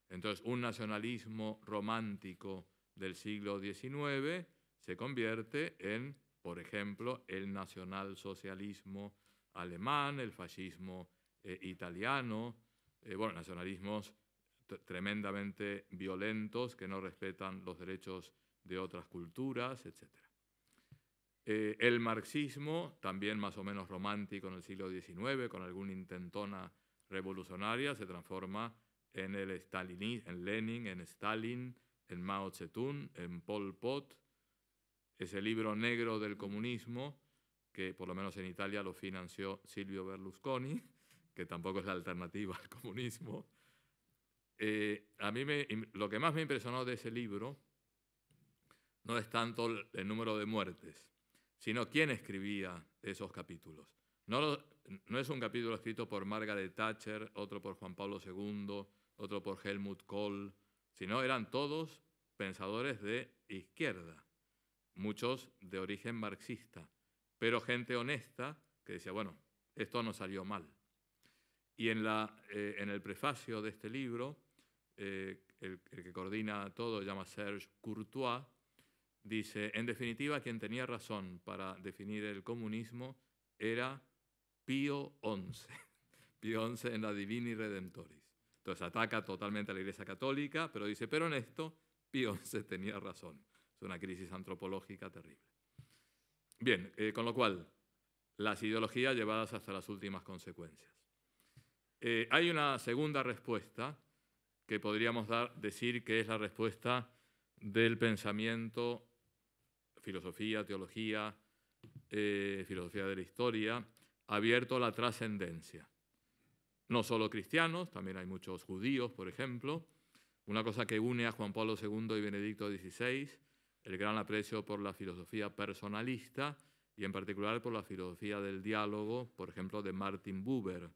Entonces, un nacionalismo romántico del siglo XIX se convierte en, por ejemplo, el nacionalsocialismo alemán, el fascismo italiano, nacionalismos tremendamente violentos que no respetan los derechos de otras culturas, etc. El marxismo, también más o menos romántico en el siglo XIX, con alguna intentona revolucionaria, se transforma en en Lenin, en Stalin, en Mao Zedong, en Pol Pot. Ese libro negro del comunismo, que por lo menos en Italia lo financió Silvio Berlusconi, que tampoco es la alternativa al comunismo, lo que más me impresionó de ese libro no es tanto el número de muertes, sino quién escribía esos capítulos. No es un capítulo escrito por Margaret Thatcher, otro por Juan Pablo II, otro por Helmut Kohl, sino eran todos pensadores de izquierda, muchos de origen marxista, pero gente honesta que decía, bueno, esto no salió mal. Y en el prefacio de este libro, el que coordina todo, se llama Serge Courtois, dice, en definitiva, quien tenía razón para definir el comunismo era Pío XI. Pío XI en la Divini Redemptoris. Entonces ataca totalmente a la Iglesia Católica, pero dice, pero en esto Pío XI tenía razón. Es una crisis antropológica terrible. Bien, con lo cual, las ideologías llevadas hasta las últimas consecuencias. Hay una segunda respuesta que podríamos decir que es la respuesta del pensamiento, filosofía, teología, filosofía de la historia, abierto a la trascendencia. No solo cristianos, también hay muchos judíos, por ejemplo. Una cosa que une a Juan Pablo II y Benedicto XVI, el gran aprecio por la filosofía personalista y en particular por la filosofía del diálogo, por ejemplo, de Martin Buber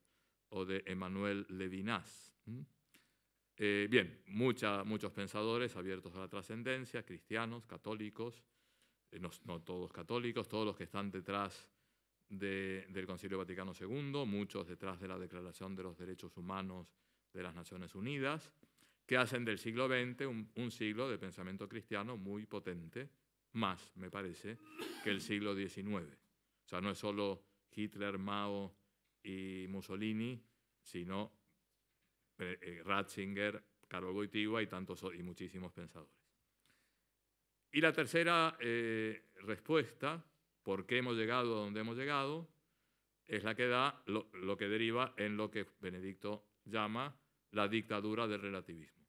o de Emmanuel Levinas. Bien, muchos pensadores abiertos a la trascendencia, cristianos, católicos, no todos católicos, todos los que están detrás del Concilio Vaticano II, muchos detrás de la Declaración de los Derechos Humanos de las Naciones Unidas, que hacen del siglo XX un siglo de pensamiento cristiano muy potente, más, me parece, que el siglo XIX. O sea, no es solo Hitler, Mao y Mussolini, sino Ratzinger, Karol Wojtyła y muchísimos pensadores. Y la tercera respuesta, por qué hemos llegado a donde hemos llegado, es la que da lo que deriva en lo que Benedicto llama la dictadura del relativismo.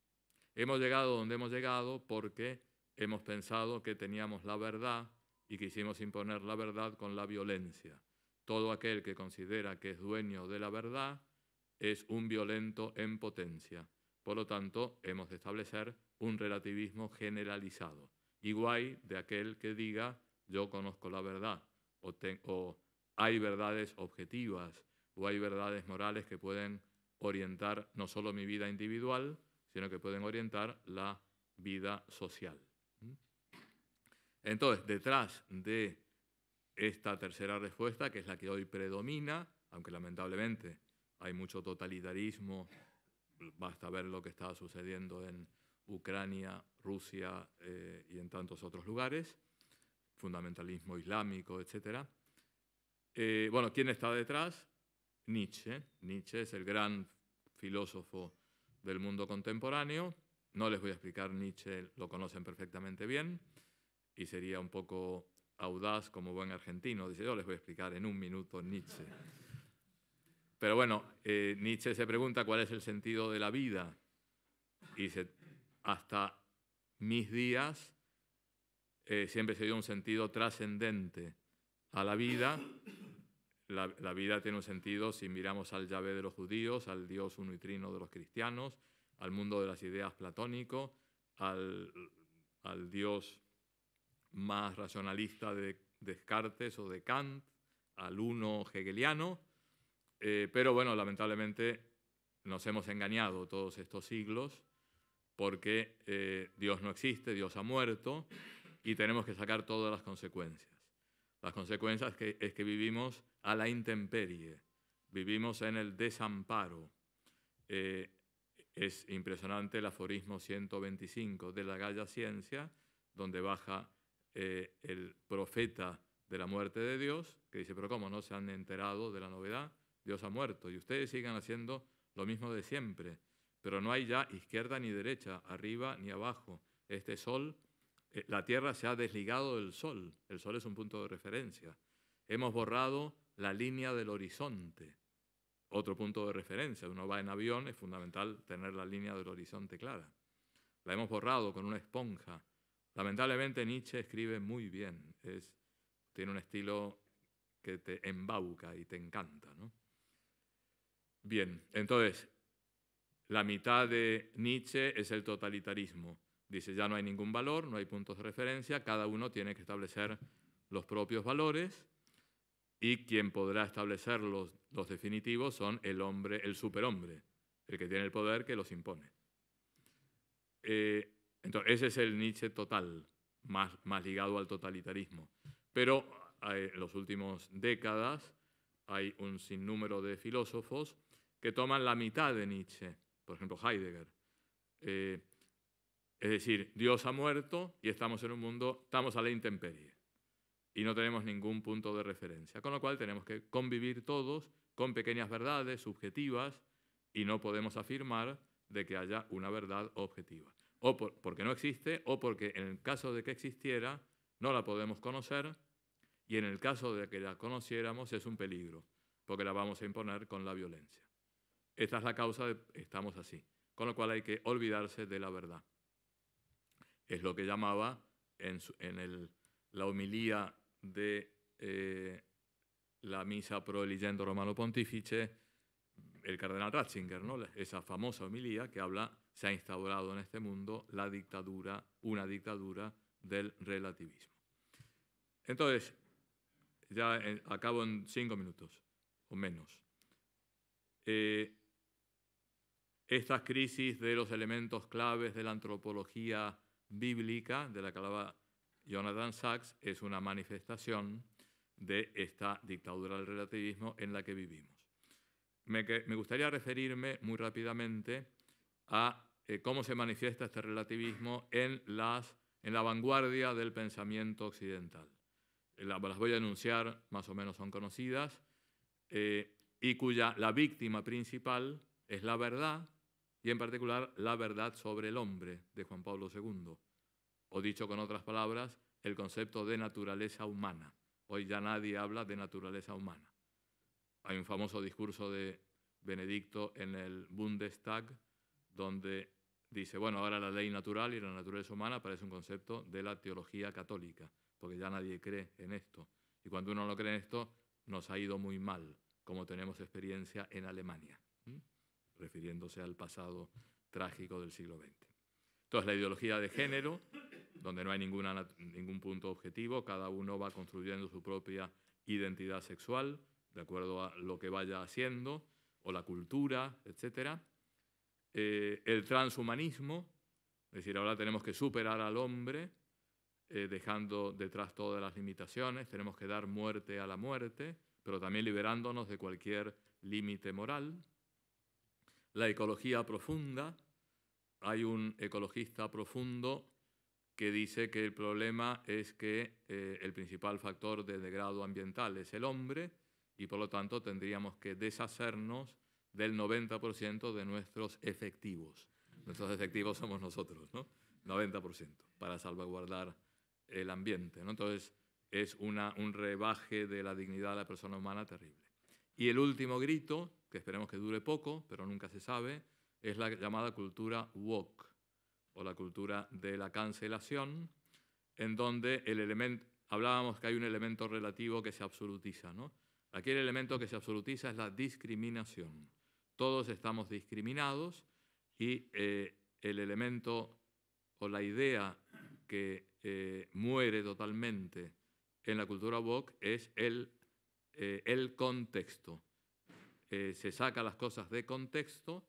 Hemos llegado donde hemos llegado porque hemos pensado que teníamos la verdad y quisimos imponer la verdad con la violencia. Todo aquel que considera que es dueño de la verdad es un violento en potencia. Por lo tanto, hemos de establecer un relativismo generalizado, igual de aquel que diga yo conozco la verdad, o hay verdades objetivas, o hay verdades morales que pueden orientar no solo mi vida individual, sino que pueden orientar la vida social. Entonces, detrás de esta tercera respuesta, que es la que hoy predomina, aunque lamentablemente hay mucho totalitarismo, basta ver lo que está sucediendo en Ucrania, Rusia y en tantos otros lugares, fundamentalismo islámico, etc. Bueno, ¿quién está detrás? Nietzsche. Nietzsche es el gran filósofo del mundo contemporáneo. No les voy a explicar Nietzsche, lo conocen perfectamente bien, y sería un poco audaz como buen argentino. Dice, yo les voy a explicar en un minuto Nietzsche. Pero bueno, Nietzsche se pregunta cuál es el sentido de la vida. Y dice, hasta mis días siempre se dio un sentido trascendente a la vida. La vida tiene un sentido si miramos al Yahvé de los judíos, al Dios uno y trino de los cristianos, al mundo de las ideas platónico, al Dios más racionalista de Descartes o de Kant, al uno hegeliano. Pero bueno, lamentablemente nos hemos engañado todos estos siglos porque Dios no existe, Dios ha muerto y tenemos que sacar todas las consecuencias. Las consecuencias es que vivimos a la intemperie, vivimos en el desamparo. Es impresionante el aforismo 125 de la Gaia Ciencia, donde baja el profeta de la muerte de Dios, que dice, pero ¿cómo no se han enterado de la novedad? Dios ha muerto y ustedes siguen haciendo lo mismo de siempre, pero no hay ya izquierda ni derecha, arriba ni abajo. Este sol, la Tierra se ha desligado del Sol, el Sol es un punto de referencia. Hemos borrado la línea del horizonte, otro punto de referencia. Uno va en avión, es fundamental tener la línea del horizonte clara. La hemos borrado con una esponja. Lamentablemente Nietzsche escribe muy bien, tiene un estilo que te embauca y te encanta, ¿no? Bien, entonces, La mitad de Nietzsche es el totalitarismo. Dice, ya no hay ningún valor, no hay puntos de referencia, cada uno tiene que establecer los propios valores y quien podrá establecer los definitivos son el hombre, el superhombre, el que tiene el poder que los impone. Entonces, ese es el Nietzsche total, más ligado al totalitarismo. Pero en las últimas décadas hay un sinnúmero de filósofos que toman la mitad de Nietzsche, por ejemplo Heidegger. Es decir, Dios ha muerto y estamos en un mundo, estamos a la intemperie y no tenemos ningún punto de referencia, con lo cual tenemos que convivir todos con pequeñas verdades subjetivas y no podemos afirmar de que haya una verdad objetiva. O porque no existe, o porque en el caso de que existiera, no la podemos conocer, y en el caso de que la conociéramos es un peligro, porque la vamos a imponer con la violencia. Esta es la causa de que estamos así, con lo cual hay que olvidarse de la verdad. Es lo que llamaba la homilía de la misa pro eligendo Romano Pontifice el cardenal Ratzinger, ¿no? Esa famosa homilía que habla, se ha instaurado en este mundo la dictadura, una dictadura del relativismo. Entonces, ya acabo en 5 minutos o menos. Estas crisis de los elementos claves de la antropología bíblica, de la que hablaba Jonathan Sacks, es una manifestación de esta dictadura del relativismo en la que vivimos. Me gustaría referirme muy rápidamente a cómo se manifiesta este relativismo en la vanguardia del pensamiento occidental. Las voy a enunciar, más o menos son conocidas, y cuya la víctima principal es la verdad, y en particular la verdad sobre el hombre de Juan Pablo II. O dicho con otras palabras, el concepto de naturaleza humana. Hoy ya nadie habla de naturaleza humana. Hay un famoso discurso de Benedicto en el Bundestag donde dice, bueno, ahora la ley natural y la naturaleza humana parece un concepto de la teología católica, porque ya nadie cree en esto. Y cuando uno no cree en esto, nos ha ido muy mal, como tenemos experiencia en Alemania, refiriéndose al pasado trágico del siglo XX. Entonces, la ideología de género, donde no hay ningún punto objetivo, cada uno va construyendo su propia identidad sexual, de acuerdo a lo que vaya haciendo, o la cultura, etc. El transhumanismo, es decir, ahora tenemos que superar al hombre, dejando detrás todas las limitaciones, tenemos que dar muerte a la muerte, pero también liberándonos de cualquier límite moral. La ecología profunda, hay un ecologista profundo que dice que el problema es que el principal factor de degrado ambiental es el hombre y por lo tanto tendríamos que deshacernos del 90% de nuestros efectivos. Nuestros efectivos somos nosotros, ¿no? 90%, para salvaguardar el ambiente, ¿no? Entonces es un rebaje de la dignidad de la persona humana terrible. Y el último grito, que esperemos que dure poco, pero nunca se sabe, es la llamada cultura woke, o la cultura de la cancelación, en donde hablábamos que hay un elemento relativo que se absolutiza, ¿no? Aquí el elemento que se absolutiza es la discriminación. Todos estamos discriminados y el elemento o la idea que muere totalmente en la cultura woke es el contexto. Se saca las cosas de contexto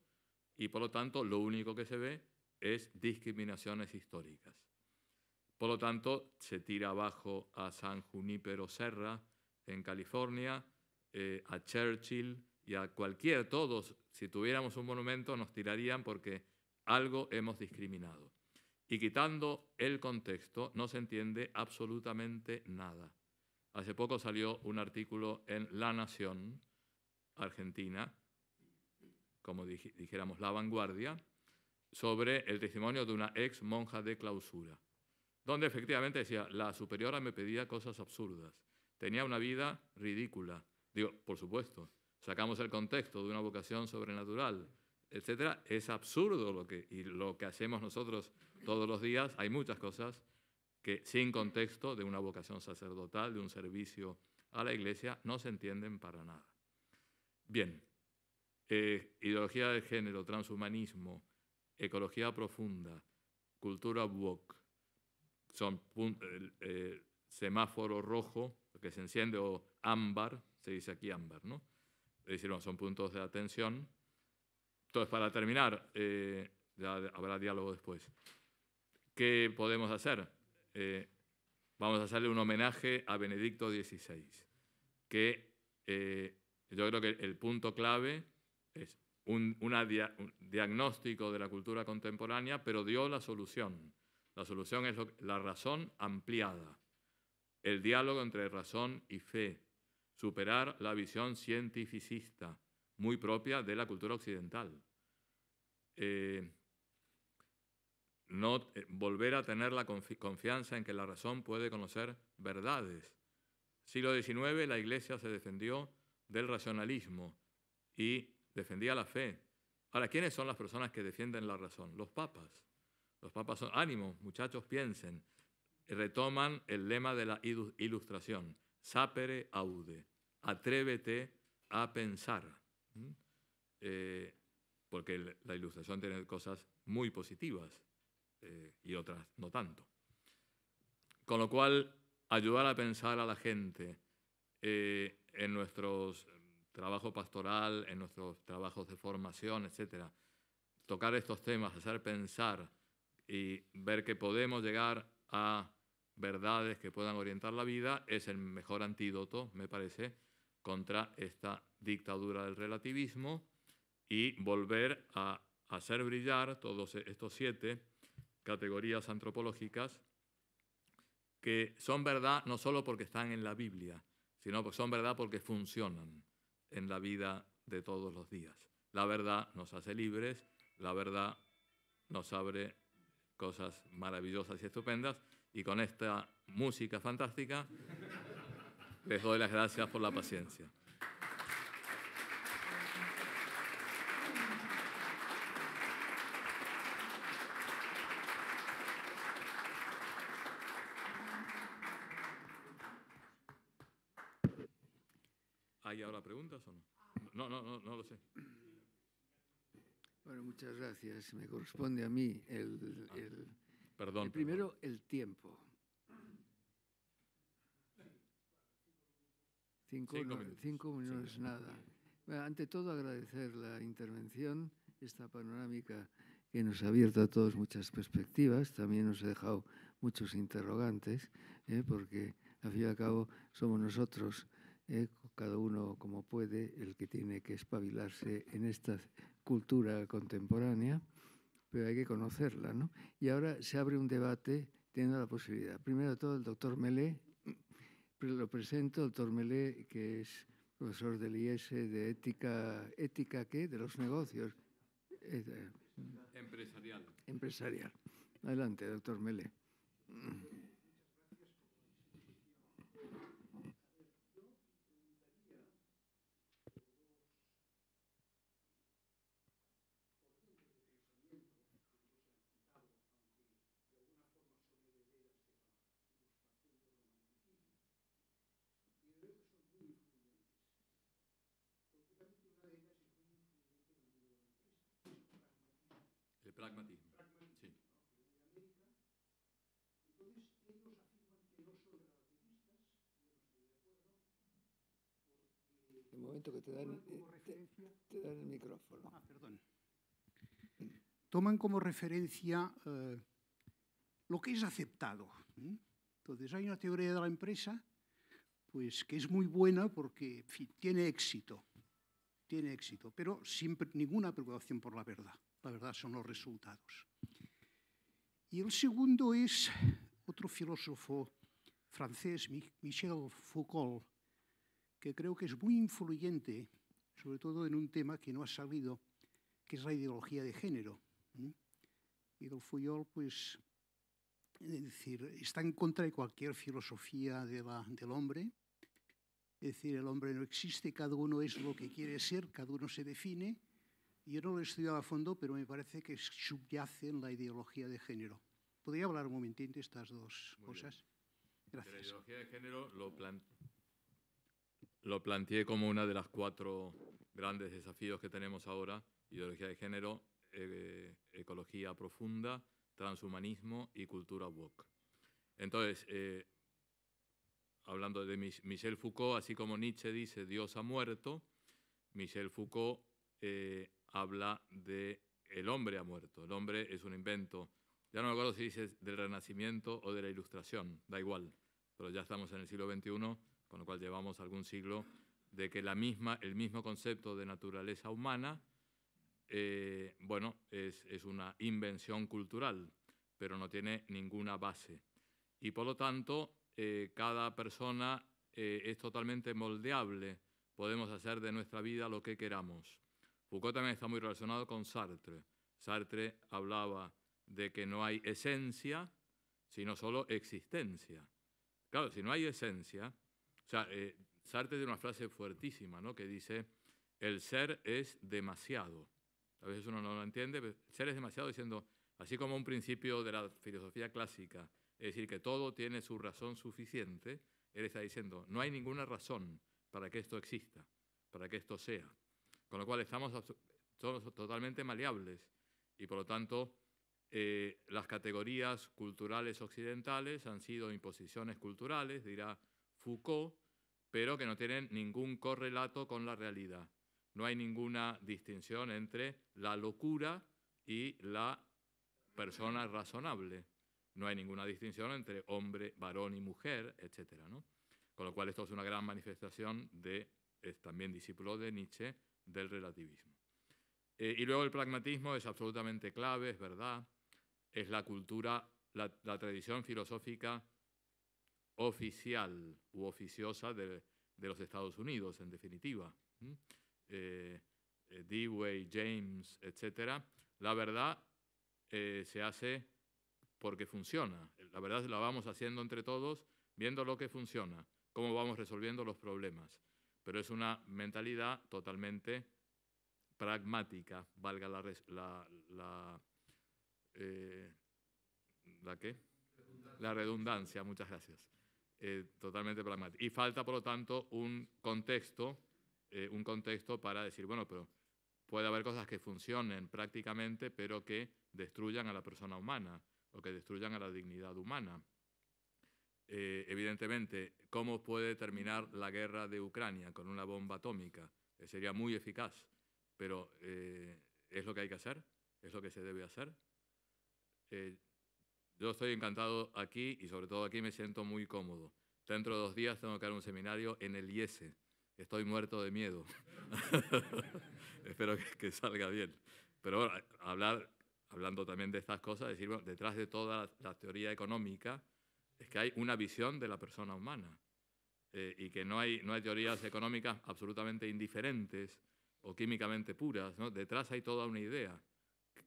y por lo tanto lo único que se ve es discriminaciones históricas. Por lo tanto, se tira abajo a San Junípero Serra en California, a Churchill y a todos, si tuviéramos un monumento nos tirarían porque algo hemos discriminado. Y quitando el contexto no se entiende absolutamente nada. Hace poco salió un artículo en La Nación, Argentina, como dijéramos La Vanguardia, sobre el testimonio de una ex monja de clausura, donde efectivamente decía, la superiora me pedía cosas absurdas, tenía una vida ridícula. Digo, por supuesto, sacamos el contexto de una vocación sobrenatural, etcétera, es absurdo lo que hacemos nosotros todos los días. Hay muchas cosas que sin contexto de una vocación sacerdotal, de un servicio a la Iglesia, no se entienden para nada. Bien, ideología de género, transhumanismo, ecología profunda, cultura woke, son semáforo rojo, que se enciende, o ámbar, se dice aquí ámbar, ¿no? Es decir, no, son puntos de atención. Entonces, para terminar, ya habrá diálogo después. ¿Qué podemos hacer? Vamos a hacerle un homenaje a Benedicto XVI, que yo creo que el punto clave es un diagnóstico de la cultura contemporánea, pero dio la solución. La solución es la razón ampliada, el diálogo entre razón y fe, superar la visión cientificista, muy propia de la cultura occidental. Volver a tener la confianza en que la razón puede conocer verdades. Siglo XIX, la Iglesia se defendió del racionalismo y defendía la fe. Ahora, ¿quiénes son las personas que defienden la razón? Los papas. Los papas son, ánimo, muchachos, piensen. Retoman el lema de la Ilustración, sapere aude, atrévete a pensar. Porque la Ilustración tiene cosas muy positivas y otras no tanto. Con lo cual, ayudar a pensar a la gente en nuestros trabajo pastoral, en nuestros trabajos de formación, etcétera, tocar estos temas, hacer pensar y ver que podemos llegar a verdades que puedan orientar la vida, es el mejor antídoto, me parece, contra esta dictadura del relativismo, y volver a hacer brillar todos estos 7 categorías antropológicas que son verdad no solo porque están en la Biblia, sino que son verdad porque funcionan en la vida de todos los días. La verdad nos hace libres, la verdad nos abre cosas maravillosas y estupendas, y con esta música fantástica les doy las gracias por la paciencia. ¿Hay ahora preguntas o no? No lo sé. Bueno, muchas gracias. Me corresponde a mí Perdón. Primero, el tiempo. 5 minutos no es nada. Bueno, ante todo, agradecer la intervención, esta panorámica que nos ha abierto a todos muchas perspectivas. También nos ha dejado muchos interrogantes, porque, al fin y al cabo, somos nosotros, cada uno como puede, el que tiene que espabilarse en esta cultura contemporánea, pero hay que conocerla, ¿no? Y ahora se abre un debate teniendo la posibilidad. Primero de todo, el doctor Melé, lo presento, el doctor Melé, que es profesor del IES de ética ¿qué? De los negocios. Empresarial. Adelante, doctor Melé. El pragmatismo, sí. Entonces, ellos afirman que no son relativistas, yo no estoy de acuerdo, porque... El momento que te dan el micrófono. Ah, perdón. Toman como referencia lo que es aceptado. Entonces, hay una teoría de la empresa pues, que es muy buena porque, en fin, tiene éxito, pero siempre ninguna preocupación por la verdad. La verdad son los resultados. Y el segundo es otro filósofo francés, Michel Foucault, que creo que es muy influyente, sobre todo en un tema que no ha salido, que es la ideología de género. Y Foucault, pues, es decir, está en contra de cualquier filosofía del hombre. Es decir, el hombre no existe, cada uno es lo que quiere ser, cada uno se define. Yo no lo he estudiado a fondo, pero me parece que subyace en la ideología de género. ¿Podría hablar un momentín de estas dos cosas? Gracias. La ideología de género lo planteé como una de las cuatro grandes desafíos que tenemos ahora: ideología de género, ecología profunda, transhumanismo y cultura woke. Entonces, hablando de Michel Foucault, así como Nietzsche dice Dios ha muerto, Michel Foucault habla de el hombre ha muerto. El hombre es un invento. Ya no me acuerdo si dice del Renacimiento o de la Ilustración, da igual, pero ya estamos en el siglo XXI, con lo cual llevamos algún siglo de que el mismo concepto de naturaleza humana, bueno, es una invención cultural, pero no tiene ninguna base. Y por lo tanto, cada persona es totalmente moldeable. Podemos hacer de nuestra vida lo que queramos. Foucault también está muy relacionado con Sartre. Sartre hablaba de que no hay esencia, sino solo existencia. Claro, si no hay esencia, o sea, Sartre tiene una frase fuertísima, ¿no?, que dice: el ser es demasiado. A veces uno no lo entiende, pero ser es demasiado, diciendo, así como un principio de la filosofía clásica, es decir, que todo tiene su razón suficiente, él está diciendo, no hay ninguna razón para que esto exista, para que esto sea. Con lo cual estamos totalmente maleables y, por lo tanto, las categorías culturales occidentales han sido imposiciones culturales, dirá Foucault, pero que no tienen ningún correlato con la realidad. No hay ninguna distinción entre la locura y la persona razonable. No hay ninguna distinción entre hombre, varón y mujer, etc., ¿no? Con lo cual esto es una gran manifestación es también discípulo de Nietzsche, del relativismo. Y luego el pragmatismo es absolutamente clave, es verdad. Es la cultura, la tradición filosófica oficial u oficiosa de los Estados Unidos, en definitiva. Dewey, James, etc. La verdad se hace porque funciona. La verdad la vamos haciendo entre todos, viendo lo que funciona, cómo vamos resolviendo los problemas. Pero es una mentalidad totalmente pragmática, valga la redundancia, muchas gracias. Totalmente pragmática. Y falta, por lo tanto, un contexto para decir, bueno, pero puede haber cosas que funcionen prácticamente, pero que destruyan a la persona humana o que destruyan a la dignidad humana. Evidentemente, ¿cómo puede terminar la guerra de Ucrania? Con una bomba atómica. Sería muy eficaz, pero ¿es lo que hay que hacer? ¿Es lo que se debe hacer? Yo estoy encantado aquí y sobre todo aquí me siento muy cómodo. Dentro de 2 días tengo que dar un seminario en el IESE. Estoy muerto de miedo. Espero que salga bien. Pero bueno, hablando también de estas cosas, decir, bueno, detrás de toda la teoría económica es que hay una visión de la persona humana y que no hay teorías económicas absolutamente indiferentes o químicamente puras, ¿no? Detrás hay toda una idea.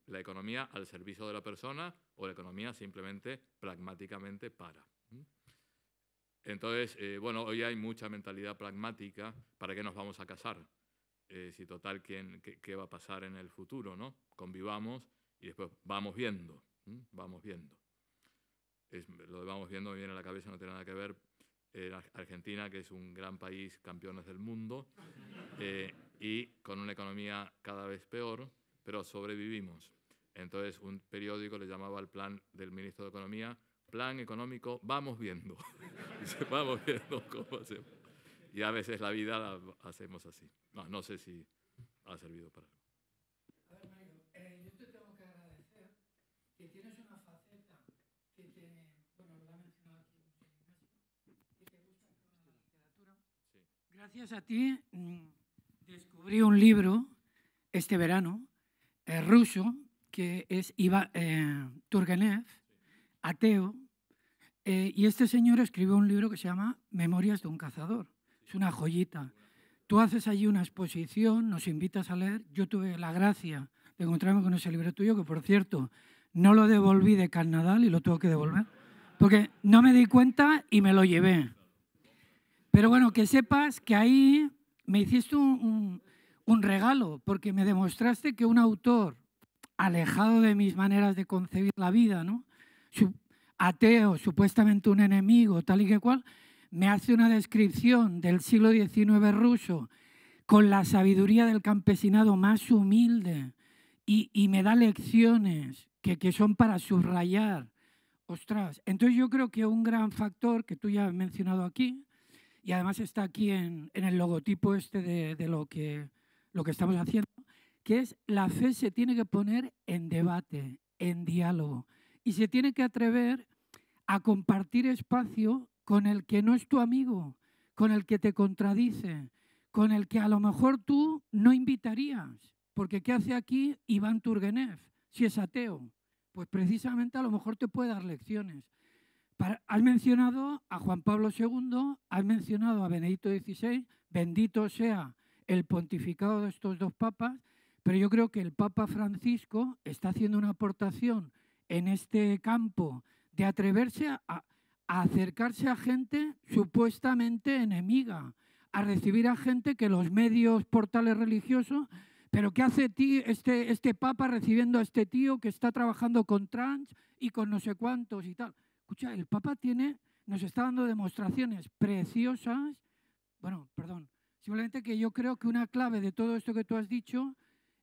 La economía al servicio de la persona o la economía simplemente pragmáticamente para. Entonces, bueno, hoy hay mucha mentalidad pragmática. ¿Para qué nos vamos a casar? Si total, ¿qué va a pasar en el futuro, ¿no? Convivamos y después vamos viendo. Vamos viendo. Lo de vamos viendo me viene a la cabeza, no tiene nada que ver. Argentina, que es un gran país, campeones del mundo, y con una economía cada vez peor, pero sobrevivimos. Entonces, un periódico le llamaba al plan del ministro de Economía, plan económico, vamos viendo. Dice, vamos viendo cómo hacemos. Y a veces la vida la hacemos así. No sé si ha servido para algo. A ver, Mario, yo te tengo que agradecer que tienes una faceta que bueno, lo ha mencionado aquí mucho Ignacio, que te gusta la literatura. Sí. Gracias a ti descubrí un libro este verano, ruso, que es Turgenev, ateo, y este señor escribió un libro que se llama Memorias de un cazador. Es una joyita. Tú haces allí una exposición, nos invitas a leer. Yo tuve la gracia de encontrarme con ese libro tuyo, que por cierto, no lo devolví de Carnadal y lo tengo que devolver, porque no me di cuenta y me lo llevé. Pero bueno, que sepas que ahí me hiciste un regalo, porque me demostraste que un autor alejado de mis maneras de concebir la vida, ¿no? Ateo, supuestamente un enemigo, tal y que cual, me hace una descripción del siglo XIX ruso con la sabiduría del campesinado más humilde y me da lecciones que son para subrayar. Ostras, entonces yo creo que un gran factor que tú ya has mencionado aquí, y además está aquí en el logotipo este de lo que estamos haciendo, que es la fe se tiene que poner en debate, en diálogo, y se tiene que atrever a compartir espacio con el que no es tu amigo, con el que te contradice, con el que a lo mejor tú no invitarías, porque ¿qué hace aquí Iván Turgenev si es ateo? Pues precisamente a lo mejor te puede dar lecciones. Has mencionado a Juan Pablo II, has mencionado a Benedicto XVI, bendito sea el pontificado de estos dos papas, pero yo creo que el Papa Francisco está haciendo una aportación en este campo de atreverse a acercarse a gente supuestamente enemiga, a recibir a gente que los medios, portales religiosos, pero ¿qué hace este Papa recibiendo a este tío que está trabajando con trans y con no sé cuántos y tal? Escucha, el Papa nos está dando demostraciones preciosas. Bueno, perdón, simplemente que yo creo que una clave de todo esto que tú has dicho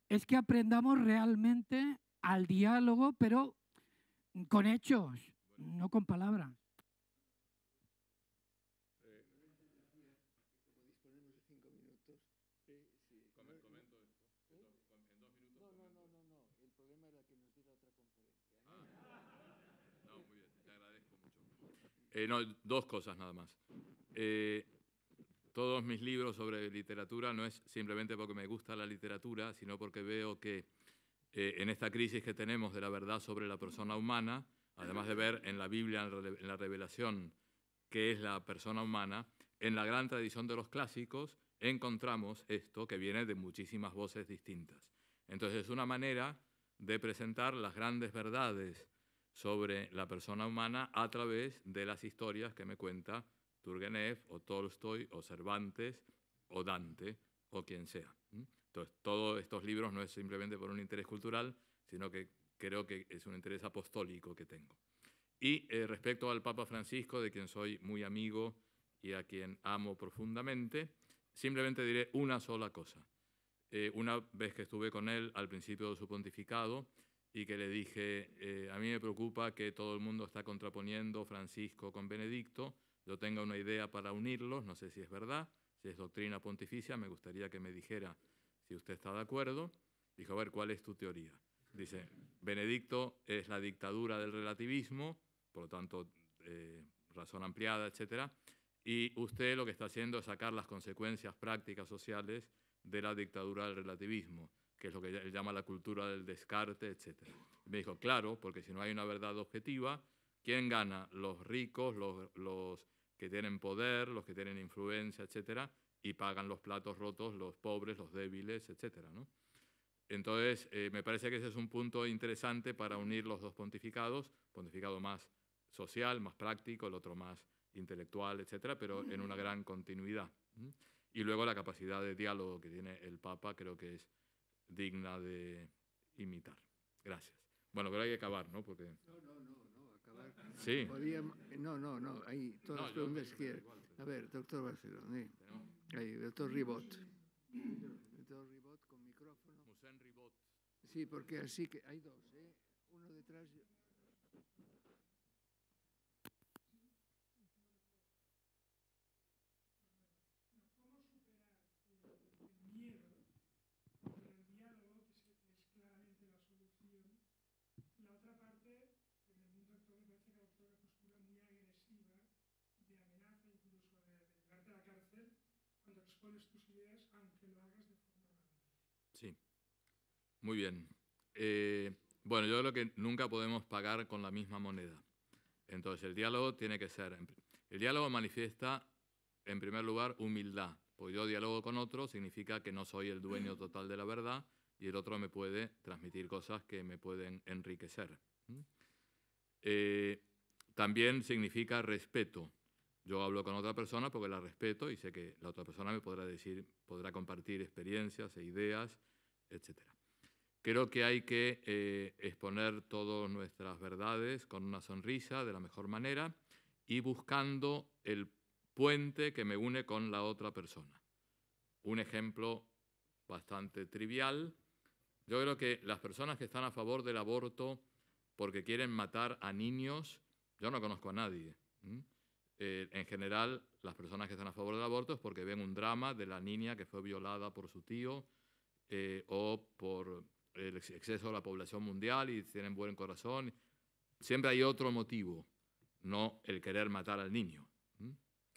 es que aprendamos realmente al diálogo, pero con hechos, no con palabras. No, dos cosas nada más. Todos mis libros sobre literatura no es simplemente porque me gusta la literatura, sino porque veo que en esta crisis que tenemos de la verdad sobre la persona humana, además de ver en la Biblia, en la revelación, qué es la persona humana, en la gran tradición de los clásicos encontramos esto que viene de muchísimas voces distintas. Entonces es una manera de presentar las grandes verdades sobre la persona humana a través de las historias que me cuenta Turgenev o Tolstoy o Cervantes o Dante o quien sea. Entonces, todos estos libros no es simplemente por un interés cultural, sino que creo que es un interés apostólico que tengo. Y respecto al Papa Francisco, de quien soy muy amigo y a quien amo profundamente, simplemente diré una sola cosa. Una vez que estuve con él al principio de su pontificado, y que le dije, a mí me preocupa que todo el mundo está contraponiendo Francisco con Benedicto, yo tengo una idea para unirlos, no sé si es verdad, si es doctrina pontificia, me gustaría que me dijera si usted está de acuerdo. Dijo, a ver, ¿cuál es tu teoría? Dice, Benedicto es la dictadura del relativismo, por lo tanto, razón ampliada, etc. Y usted lo que está haciendo es sacar las consecuencias prácticas sociales de la dictadura del relativismo, que es lo que él llama la cultura del descarte, etc. Me dijo, claro, porque si no hay una verdad objetiva, ¿quién gana? Los ricos, los que tienen poder, los que tienen influencia, etc., y pagan los platos rotos los pobres, los débiles, etc., ¿no? Entonces, me parece que ese es un punto interesante para unir los dos pontificados, pontificado más social, más práctico, el otro más intelectual, etc., pero en una gran continuidad. Y luego la capacidad de diálogo que tiene el Papa creo que es digna de imitar. Gracias. Bueno, pero hay que acabar, ¿no? Porque... No, acabar. Sí. No, hay todas las preguntas que... A ver, doctor Barceló, ahí, doctor Ribot. Doctor Ribot con micrófono. Musén Ribot. Sí, porque así que hay dos, uno detrás... cuando expones tus ideas, aunque lo hagas de forma gratuita. Sí, muy bien. Bueno, yo creo que nunca podemos pagar con la misma moneda. Entonces, el diálogo tiene que ser... El diálogo manifiesta, en primer lugar, humildad. Porque yo diálogo con otro significa que no soy el dueño total de la verdad y el otro me puede transmitir cosas que me pueden enriquecer. También significa respeto. Yo hablo con otra persona porque la respeto y sé que la otra persona me podrá decir, podrá compartir experiencias e ideas, etc. Creo que hay que exponer todas nuestras verdades con una sonrisa de la mejor manera y buscando el puente que me une con la otra persona. un ejemplo bastante trivial. Yo creo que las personas que están a favor del aborto porque quieren matar a niños, yo no conozco a nadie. En general, las personas que están a favor del aborto es porque ven un drama de la niña que fue violada por su tío o por el exceso de la población mundial y tienen buen corazón. Siempre hay otro motivo, no el querer matar al niño.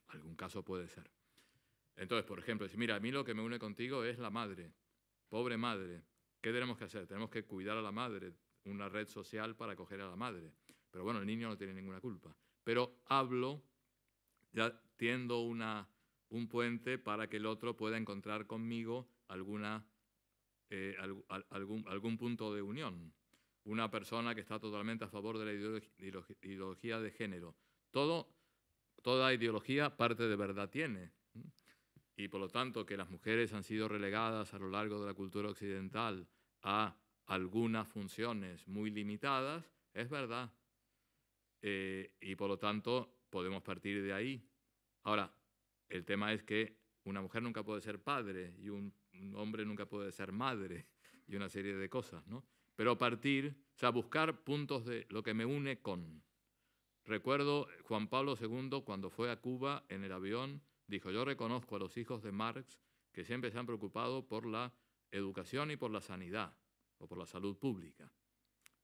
Algún caso puede ser. Entonces, por ejemplo, si mira, a mí lo que me une contigo es la madre, pobre madre. ¿Qué tenemos que hacer? Tenemos que cuidar a la madre, una red social para acoger a la madre. Pero bueno, el niño no tiene ninguna culpa. Pero hablo, ya tiendo un puente para que el otro pueda encontrar conmigo algún punto de unión. Una persona que está totalmente a favor de la ideología de género. Toda ideología parte de verdad tiene. Y por lo tanto que las mujeres han sido relegadas a lo largo de la cultura occidental a algunas funciones muy limitadas, es verdad. Y por lo tanto podemos partir de ahí. Ahora, el tema es que una mujer nunca puede ser padre y un hombre nunca puede ser madre y una serie de cosas, ¿no? Pero buscar puntos de lo que me une con. Recuerdo Juan Pablo II cuando fue a Cuba en el avión, dijo, yo reconozco a los hijos de Marx que siempre se han preocupado por la educación y por la sanidad o por la salud pública.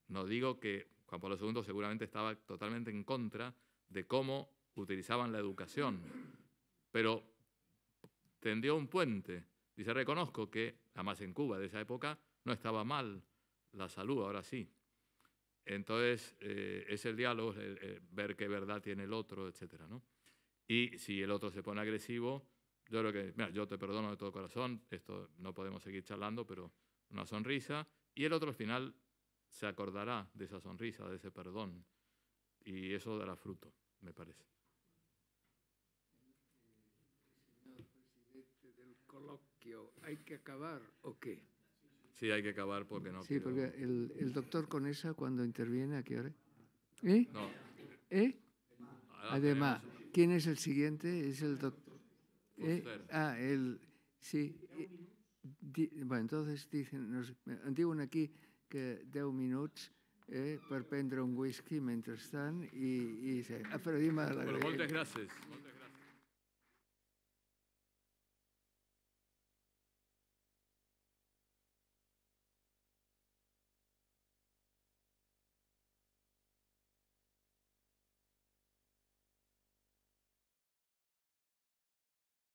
No digo que Juan Pablo II seguramente estaba totalmente en contra de cómo utilizaban la educación, pero tendió un puente. Dice, reconozco que, además en Cuba de esa época, no estaba mal la salud, ahora sí. Entonces, es el diálogo, ver qué verdad tiene el otro, etcétera, ¿no? Y si el otro se pone agresivo, yo creo que, mira, yo te perdono de todo corazón, esto no podemos seguir charlando, pero una sonrisa, y el otro al final se acordará de esa sonrisa, de ese perdón, y eso dará fruto, me parece. Señor presidente del coloquio, ¿hay que acabar o qué? Sí, hay que acabar porque no. Sí, porque el doctor Conesa cuando interviene, ¿a qué hora? ¿Eh? No. ¿Eh? Ahora Además, tenemos ¿quién es el siguiente? Es el doctor. Fuster. Sí. Bueno, entonces em diuen aquí que 10 minuts per prendre un whisky mentrestant i aferim a la... Però moltes gràcies.